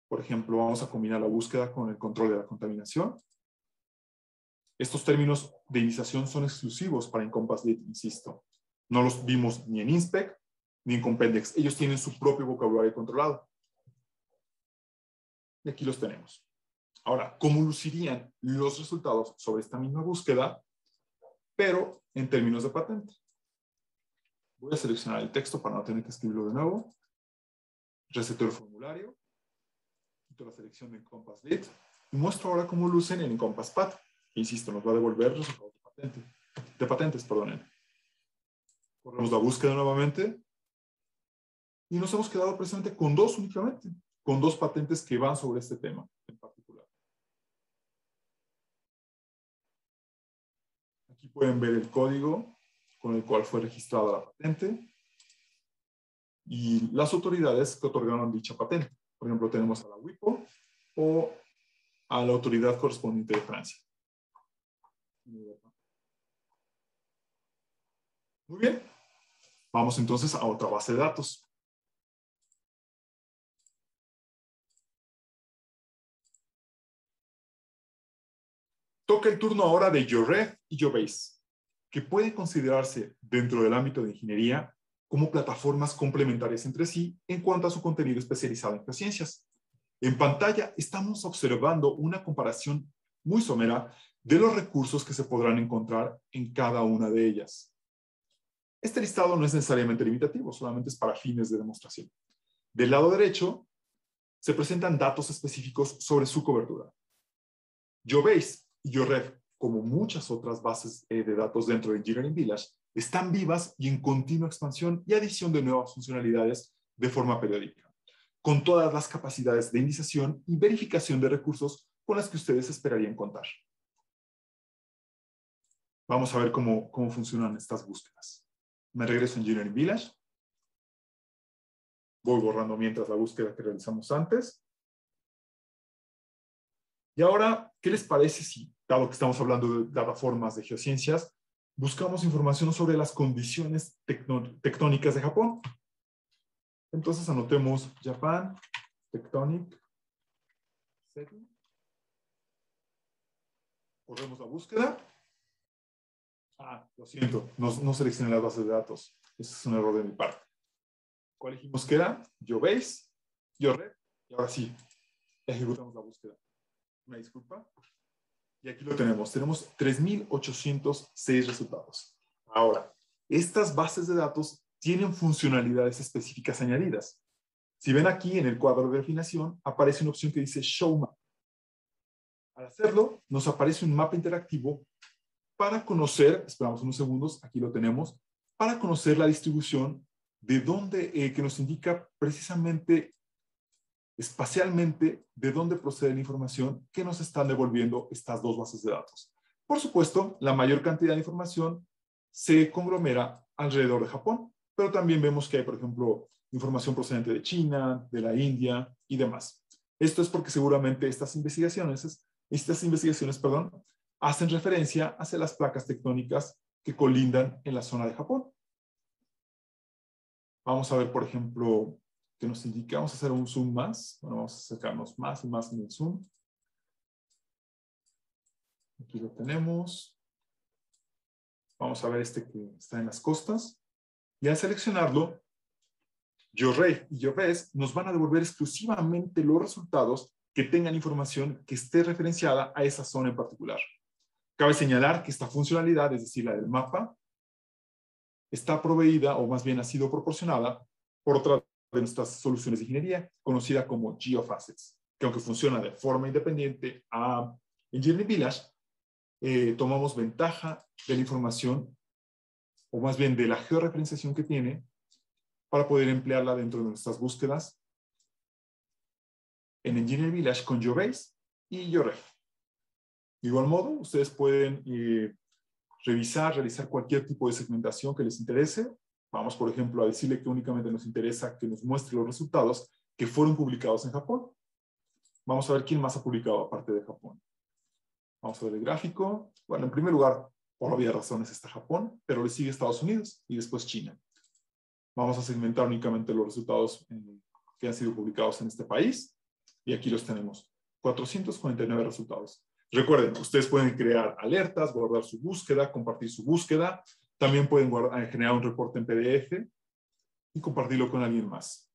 Por ejemplo, vamos a combinar la búsqueda con el control de la contaminación. Estos términos de iniciación son exclusivos para Encompass Lit, insisto. No los vimos ni en INSPEC ni en Compendex. Ellos tienen su propio vocabulario controlado. Y aquí los tenemos. Ahora, ¿cómo lucirían los resultados sobre esta misma búsqueda, pero en términos de patente? Voy a seleccionar el texto para no tener que escribirlo de nuevo. Reseto el formulario. Quito la selección de Encompass Lit. Y muestro ahora cómo lucen en Encompass Pat. Insisto, nos va a devolver resultados de patentes. Corremos la búsqueda nuevamente. Y nos hemos quedado precisamente con dos únicamente. Con dos patentes que van sobre este tema en particular. Aquí pueden ver el código con el cual fue registrada la patente y las autoridades que otorgaron dicha patente. Por ejemplo, tenemos a la WIPO o a la autoridad correspondiente de Francia. Muy bien. Vamos entonces a otra base de datos. Toca el turno ahora de YoRef y YoBase, que pueden considerarse dentro del ámbito de ingeniería como plataformas complementarias entre sí en cuanto a su contenido especializado en geociencias. En pantalla estamos observando una comparación muy somera de los recursos que se podrán encontrar en cada una de ellas. Este listado no es necesariamente limitativo, solamente es para fines de demostración. Del lado derecho se presentan datos específicos sobre su cobertura. YoBase y YoRef, como muchas otras bases de datos dentro de Engineering Village, están vivas y en continua expansión y adición de nuevas funcionalidades de forma periódica, con todas las capacidades de iniciación y verificación de recursos con las que ustedes esperarían contar. Vamos a ver cómo funcionan estas búsquedas. Me regreso a Engineering Village. Voy borrando mientras la búsqueda que realizamos antes. Y ahora, ¿qué les parece si, dado que estamos hablando de plataformas de geociencias, buscamos información sobre las condiciones tectónicas de Japón? Entonces anotemos Japan, Tectonic, Setting. Corremos la búsqueda. Lo siento, no seleccioné las bases de datos. Ese es un error de mi parte. ¿Cuál dijimos que era? YoBase, YoRef, y ahora sí, ejecutamos la búsqueda. Una disculpa. Y aquí lo tenemos. Tenemos 3,806 resultados. Ahora, estas bases de datos tienen funcionalidades específicas añadidas. Si ven aquí en el cuadro de afinación, aparece una opción que dice Show Map. Al hacerlo, nos aparece un mapa interactivo para conocer, esperamos unos segundos, aquí lo tenemos, para conocer la distribución de dónde, que nos indica precisamente espacialmente de dónde procede la información que nos están devolviendo estas dos bases de datos. Por supuesto, la mayor cantidad de información se conglomera alrededor de Japón, pero también vemos que hay, por ejemplo, información procedente de China, de la India y demás. Esto es porque seguramente estas investigaciones, hacen referencia hacia las placas tectónicas que colindan en la zona de Japón. Vamos a ver, por ejemplo, que nos indica, vamos a hacer un zoom más. Bueno, vamos a acercarnos más y más en el zoom. Aquí lo tenemos. Vamos a ver este que está en las costas. Y al seleccionarlo, YoRef y YoBase nos van a devolver exclusivamente los resultados que tengan información que esté referenciada a esa zona en particular. Cabe señalar que esta funcionalidad, es decir, la del mapa, está proveída, o más bien ha sido proporcionada, por otra de nuestras soluciones de ingeniería, conocida como GeoFacets, que aunque funciona de forma independiente a Engineering Village, tomamos ventaja de la información, o más bien de la georreferenciación que tiene, para poder emplearla dentro de nuestras búsquedas en Engineering Village con YoBase y YoRef. De igual modo, ustedes pueden realizar cualquier tipo de segmentación que les interese. Vamos, por ejemplo, a decirle que únicamente nos interesa que nos muestre los resultados que fueron publicados en Japón. Vamos a ver quién más ha publicado aparte de Japón. Vamos a ver el gráfico. Bueno, en primer lugar, por obvias razones está Japón, pero le sigue Estados Unidos y después China. Vamos a segmentar únicamente los resultados que han sido publicados en este país. Y aquí los tenemos, 449 resultados. Recuerden, ustedes pueden crear alertas, guardar su búsqueda, compartir su búsqueda. También pueden generar un reporte en PDF y compartirlo con alguien más.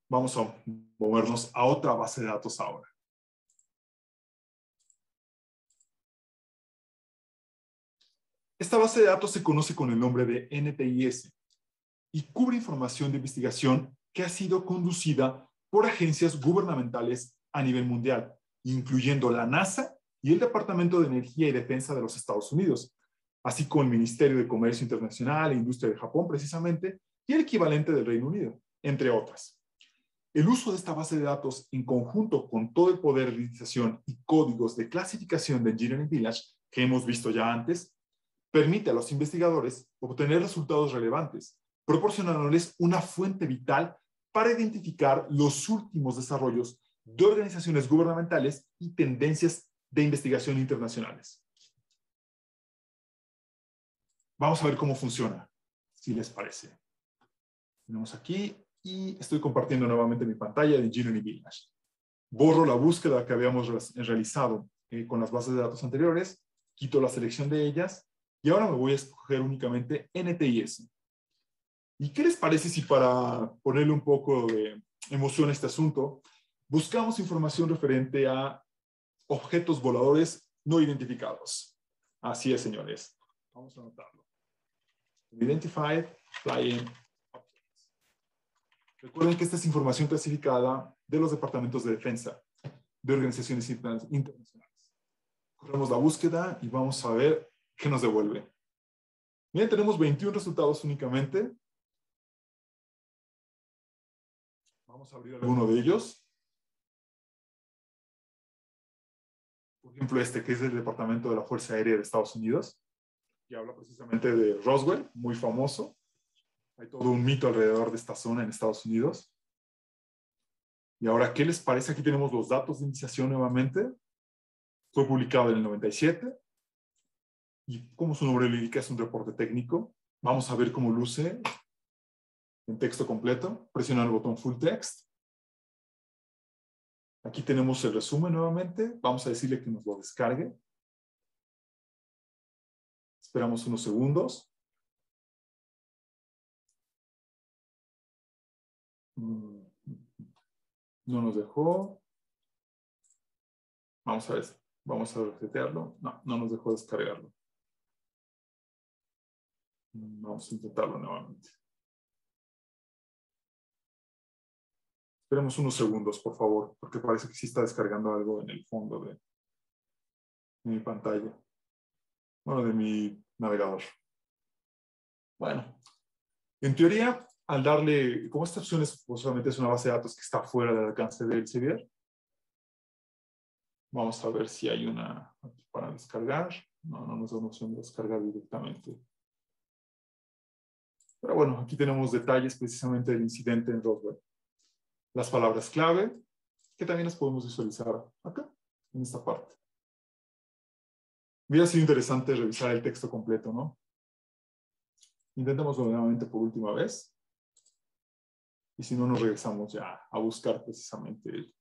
Vamos a movernos a otra base de datos ahora. Esta base de datos se conoce con el nombre de NTIS y cubre información de investigación que ha sido conducida por agencias gubernamentales a nivel mundial, incluyendo la NASA y el Departamento de Energía y Defensa de los Estados Unidos, así como el Ministerio de Comercio Internacional e Industria de Japón, precisamente, y el equivalente del Reino Unido, entre otras. El uso de esta base de datos en conjunto con todo el poder de utilización y códigos de clasificación de Engineering Village que hemos visto ya antes, permite a los investigadores obtener resultados relevantes, proporcionándoles una fuente vital para identificar los últimos desarrollos de organizaciones gubernamentales y tendencias de investigación internacionales. Vamos a ver cómo funciona, si les parece. Tenemos aquí y estoy compartiendo nuevamente mi pantalla de Engineering Village. Borro la búsqueda que habíamos realizado con las bases de datos anteriores, quito la selección de ellas y ahora me voy a escoger únicamente NTIS. ¿Y qué les parece si para ponerle un poco de emoción a este asunto, buscamos información referente a objetos voladores no identificados? Así es, señores. Vamos a anotarlo. Identified Flying Objects. Recuerden que esta es información clasificada de los departamentos de defensa de organizaciones internacionales. Corremos la búsqueda y vamos a ver qué nos devuelve. Miren, tenemos 21 resultados únicamente. Vamos a abrir alguno de ellos. Por ejemplo, este que es del Departamento de la Fuerza Aérea de Estados Unidos, que habla precisamente de Roswell, muy famoso. Hay todo un mito alrededor de esta zona en Estados Unidos. Y ahora, ¿qué les parece? Aquí tenemos los datos de iniciación nuevamente. Fue publicado en el 97. Y como su nombre lo indica, es un reporte técnico. Vamos a ver cómo luce en texto completo. Presiona el botón Full Text. Aquí tenemos el resumen nuevamente. Vamos a decirle que nos lo descargue. Esperamos unos segundos. No nos dejó. Vamos a ver. Vamos a resetearlo. No, no nos dejó descargarlo. Vamos a intentarlo nuevamente. Esperemos unos segundos, por favor, porque parece que sí está descargando algo en el fondo de mi pantalla. Bueno, de mi navegador. Bueno, en teoría, al darle, como esta opción es, pues, solamente es una base de datos que está fuera del alcance del CBR, vamos a ver si hay una para descargar. No, no nos da una opción de descargar directamente. Pero bueno, aquí tenemos detalles precisamente del incidente en Roswell. Las palabras clave, que también las podemos visualizar acá, en esta parte. Hubiera sido interesante revisar el texto completo, ¿no? Intentémoslo nuevamente por última vez. Y si no, nos regresamos ya a buscar precisamente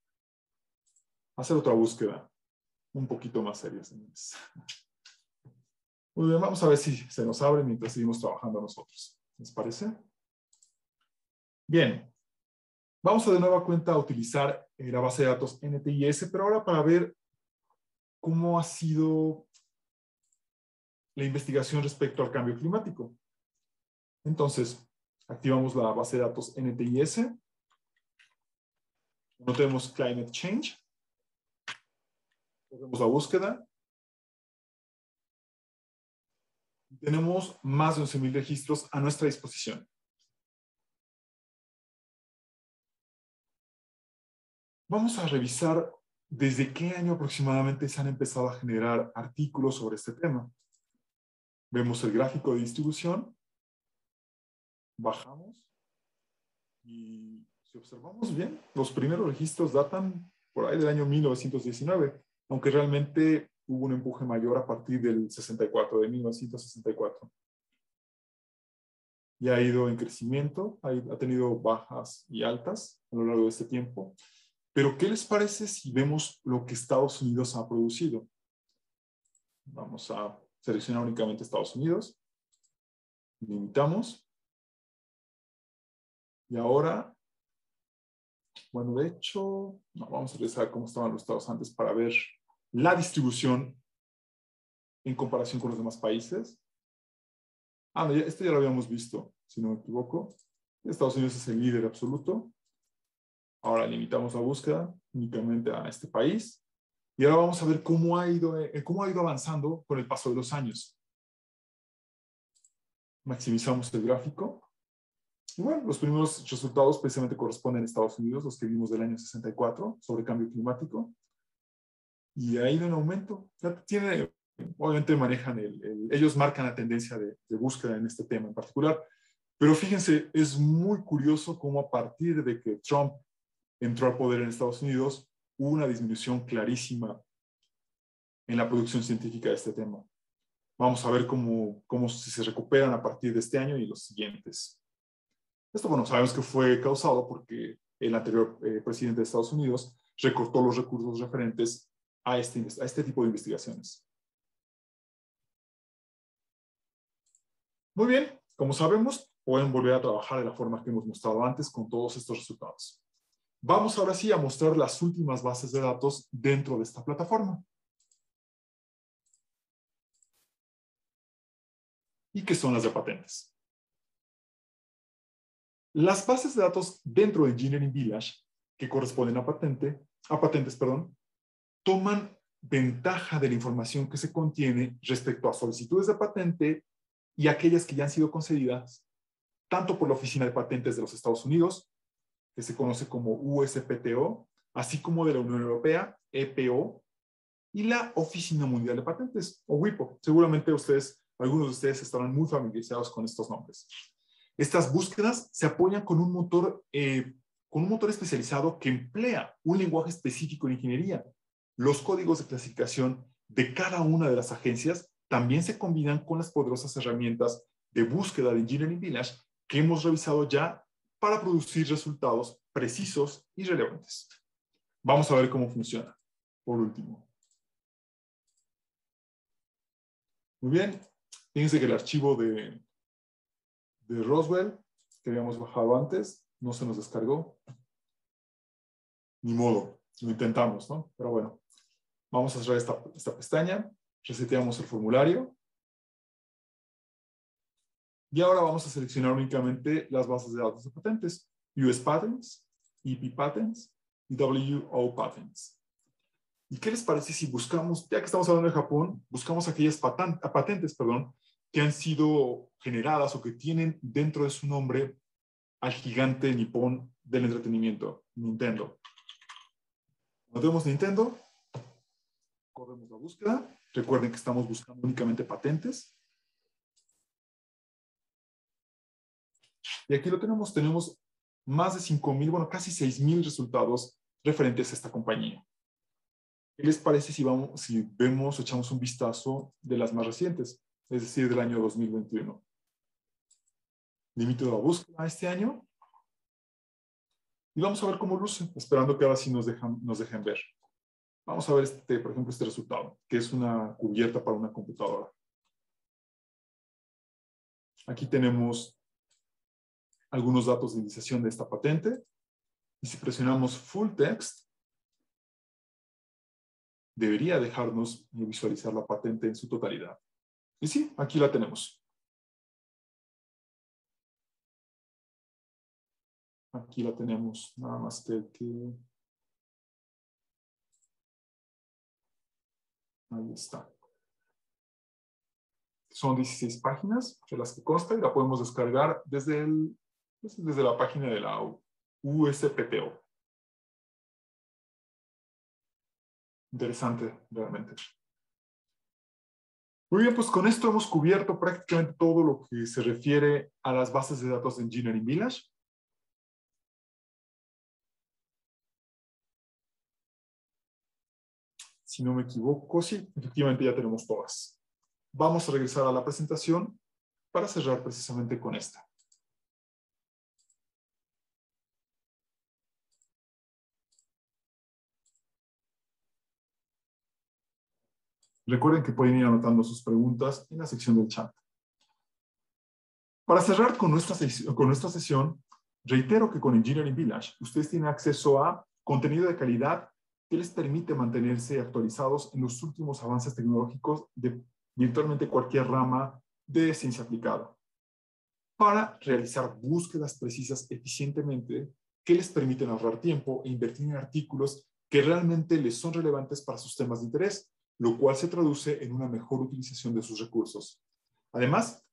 hacer otra búsqueda un poquito más seria, señores. Muy bien, vamos a ver si se nos abre mientras seguimos trabajando nosotros. ¿Les parece? Bien. Vamos a de nueva cuenta a utilizar la base de datos NTIS, pero ahora para ver cómo ha sido la investigación respecto al cambio climático. Entonces, activamos la base de datos NTIS. Notemos Climate Change. Hacemos la búsqueda. Tenemos más de 11,000 registros a nuestra disposición. Vamos a revisar desde qué año aproximadamente se han empezado a generar artículos sobre este tema. Vemos el gráfico de distribución. Bajamos. Y si observamos bien, los primeros registros datan por ahí del año 1919, aunque realmente hubo un empuje mayor a partir del 64, de 1964. y ha ido en crecimiento, ha tenido bajas y altas a lo largo de este tiempo. Pero, ¿qué les parece si vemos lo que Estados Unidos ha producido? Vamos a seleccionar únicamente Estados Unidos. Limitamos. Y ahora, bueno, de hecho, no, vamos a revisar cómo estaban los estados antes para ver la distribución en comparación con los demás países. No, esto ya lo habíamos visto, si no me equivoco. Estados Unidos es el líder absoluto. Ahora limitamos la búsqueda únicamente a este país. Y ahora vamos a ver cómo ha ido avanzando con el paso de los años. Maximizamos el gráfico. Y bueno, los primeros resultados precisamente corresponden a Estados Unidos, los que vimos del año 64 sobre cambio climático. Y ha ido en aumento. Ya tiene, obviamente manejan ellos marcan la tendencia de búsqueda en este tema en particular. Pero fíjense, es muy curioso cómo a partir de que Trump entró al poder en Estados Unidos, hubo una disminución clarísima en la producción científica de este tema. Vamos a ver cómo si se recuperan a partir de este año y los siguientes. Esto, bueno, sabemos que fue causado porque el anterior presidente de Estados Unidos recortó los recursos referentes a este tipo de investigaciones. Muy bien, como sabemos, pueden volver a trabajar de la forma que hemos mostrado antes con todos estos resultados. Vamos ahora sí a mostrar las últimas bases de datos dentro de esta plataforma. ¿Y qué son las de patentes? Las bases de datos dentro de Engineering Village que corresponden a patentes, toman ventaja de la información que se contiene respecto a solicitudes de patente y aquellas que ya han sido concedidas tanto por la Oficina de Patentes de los Estados Unidos, que se conoce como USPTO, así como de la Unión Europea, EPO, y la Oficina Mundial de Patentes, o WIPO. Seguramente algunos de ustedes estarán muy familiarizados con estos nombres. Estas búsquedas se apoyan con un motor especializado que emplea un lenguaje específico en ingeniería. Los códigos de clasificación de cada una de las agencias también se combinan con las poderosas herramientas de búsqueda de Engineering Village que hemos revisado ya para producir resultados precisos y relevantes. Vamos a ver cómo funciona. Por último. Muy bien. Fíjense que el archivo de Roswell que habíamos bajado antes no se nos descargó. Ni modo, lo intentamos, ¿no? Pero bueno, vamos a cerrar esta pestaña, reseteamos el formulario y ahora vamos a seleccionar únicamente las bases de datos de patentes, US Patents, EP Patents y WO Patents. ¿Y qué les parece si buscamos, ya que estamos hablando de Japón, buscamos aquellas patentes que han sido generadas o que tienen dentro de su nombre al gigante nipón del entretenimiento, Nintendo? Cuando tenemos Nintendo, corremos la búsqueda. Recuerden que estamos buscando únicamente patentes. Y aquí lo tenemos más de 5,000, bueno, casi 6,000 resultados referentes a esta compañía. ¿Qué les parece si echamos un vistazo de las más recientes, es decir, del año 2021? Limito la búsqueda a este año. Y vamos a ver cómo luce, esperando que ahora sí nos dejen ver. Vamos a ver, por ejemplo, este resultado, que es una cubierta para una computadora. Aquí tenemos algunos datos de iniciación de esta patente. Y si presionamos Full Text, debería dejarnos visualizar la patente en su totalidad. Y sí, aquí la tenemos. Aquí la tenemos, nada más que... Ahí está. Son 16 páginas de las que consta y la podemos descargar desde la página de la USPTO. Interesante, realmente. Muy bien, pues con esto hemos cubierto prácticamente todo lo que se refiere a las bases de datos de Engineering Village. Si no me equivoco, sí, efectivamente ya tenemos todas. Vamos a regresar a la presentación para cerrar precisamente con esta. Recuerden que pueden ir anotando sus preguntas en la sección del chat. Para cerrar con nuestra sesión, reitero que con Engineering Village ustedes tienen acceso a contenido de calidad que les permite mantenerse actualizados en los últimos avances tecnológicos de virtualmente cualquier rama de ciencia aplicada, para realizar búsquedas precisas eficientemente que les permiten ahorrar tiempo e invertir en artículos que realmente les son relevantes para sus temas de interés, lo cual se traduce en una mejor utilización de sus recursos. Además,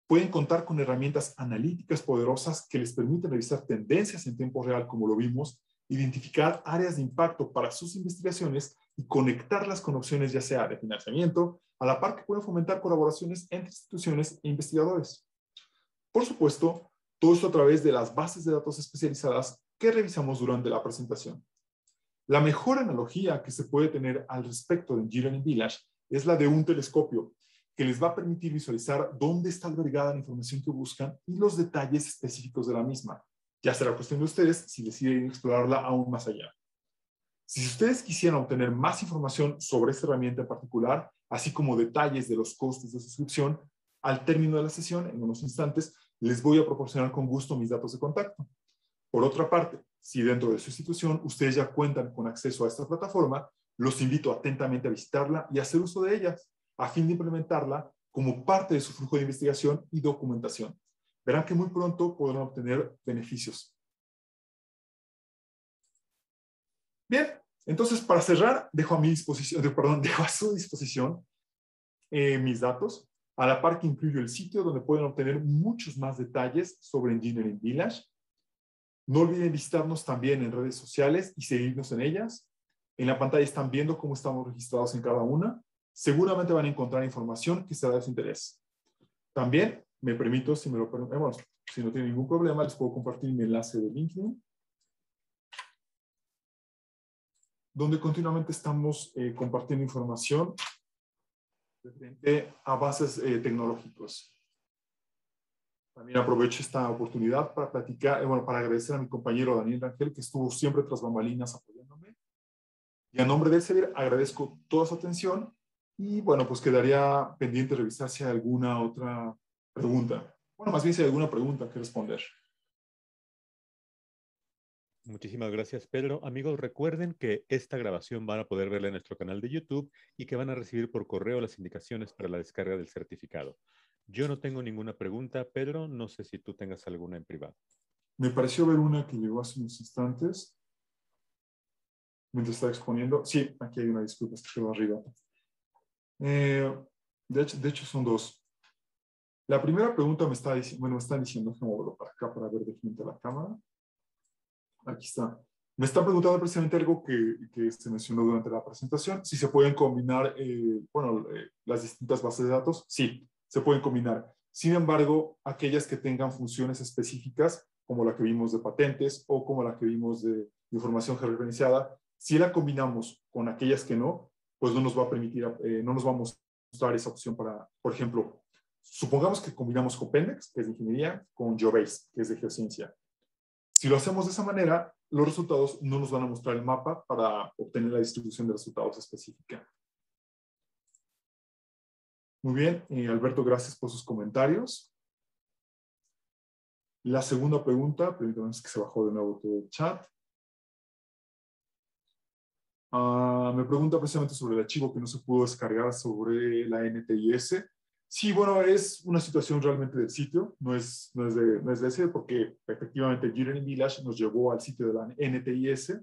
pueden contar con herramientas analíticas poderosas que les permiten revisar tendencias en tiempo real, como lo vimos, identificar áreas de impacto para sus investigaciones y conectarlas con opciones ya sea de financiamiento, a la par que pueden fomentar colaboraciones entre instituciones e investigadores. Por supuesto, todo esto a través de las bases de datos especializadas que revisamos durante la presentación. La mejor analogía que se puede tener al respecto de Engineering Village es la de un telescopio, que les va a permitir visualizar dónde está albergada la información que buscan y los detalles específicos de la misma. Ya será cuestión de ustedes si deciden explorarla aún más allá. Si ustedes quisieran obtener más información sobre esta herramienta en particular, así como detalles de los costos de suscripción, al término de la sesión, en unos instantes, les voy a proporcionar con gusto mis datos de contacto. Por otra parte, si dentro de su institución ustedes ya cuentan con acceso a esta plataforma, los invito atentamente a visitarla y hacer uso de ellas, a fin de implementarla como parte de su flujo de investigación y documentación. Verán que muy pronto podrán obtener beneficios. Bien, entonces para cerrar, dejo a su disposición mis datos, a la par que incluyo el sitio donde pueden obtener muchos más detalles sobre Engineering Village. No olviden visitarnos también en redes sociales y seguirnos en ellas. En la pantalla están viendo cómo estamos registrados en cada una. Seguramente van a encontrar información que será de su interés. También me permito, si no tienen ningún problema, les puedo compartir mi enlace de LinkedIn, donde continuamente estamos compartiendo información referente a bases tecnológicos. También aprovecho esta oportunidad para platicar, para agradecer a mi compañero Daniel Rangel, que estuvo siempre tras bambalinas apoyándome. Y a nombre de Elsevier agradezco toda su atención y bueno, pues quedaría pendiente revisar si hay alguna otra pregunta. Bueno, más bien si hay alguna pregunta que responder. Muchísimas gracias, Pedro. Amigos, recuerden que esta grabación van a poder verla en nuestro canal de YouTube y que van a recibir por correo las indicaciones para la descarga del certificado. Yo no tengo ninguna pregunta, Pedro. No sé si tú tengas alguna en privado. Me pareció ver una que llegó hace unos instantes. Mientras estaba exponiendo. Sí, aquí hay una, disculpa, está quedó arriba. De hecho, son dos. La primera pregunta me están diciendo, déjame moverlo para acá para ver de frente a la cámara. Aquí está. Me están preguntando precisamente algo que se mencionó durante la presentación, si se pueden combinar, las distintas bases de datos. Sí, se pueden combinar. Sin embargo, aquellas que tengan funciones específicas, como la que vimos de patentes o como la que vimos de información georreferenciada, si la combinamos con aquellas que no, pues no nos va a permitir, no nos va a mostrar esa opción para, por ejemplo, supongamos que combinamos Copendex, que es de ingeniería, con GeoBase, que es de geociencia. Si lo hacemos de esa manera, los resultados no nos van a mostrar el mapa para obtener la distribución de resultados específica. Muy bien, Alberto, gracias por sus comentarios. La segunda pregunta, permítanme que se bajó de nuevo todo el chat. Me pregunta precisamente sobre el archivo que no se pudo descargar sobre la NTIS. Sí, bueno, es una situación realmente del sitio, no es de ese, porque efectivamente Engineering Village nos llevó al sitio de la NTIS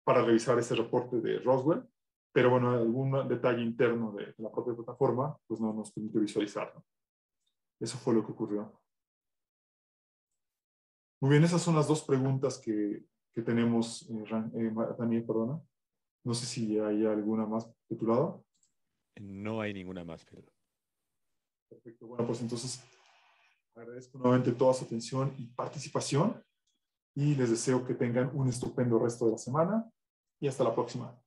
para revisar ese reporte de Roswell, pero bueno, algún detalle interno de la propia plataforma, pues no nos permite visualizarlo. Eso fue lo que ocurrió. Muy bien, esas son las dos preguntas que tenemos, Daniel, perdona. No sé si hay alguna más de tu lado. No hay ninguna más, Pedro. Perfecto. Bueno, pues entonces agradezco nuevamente toda su atención y participación y les deseo que tengan un estupendo resto de la semana y hasta la próxima.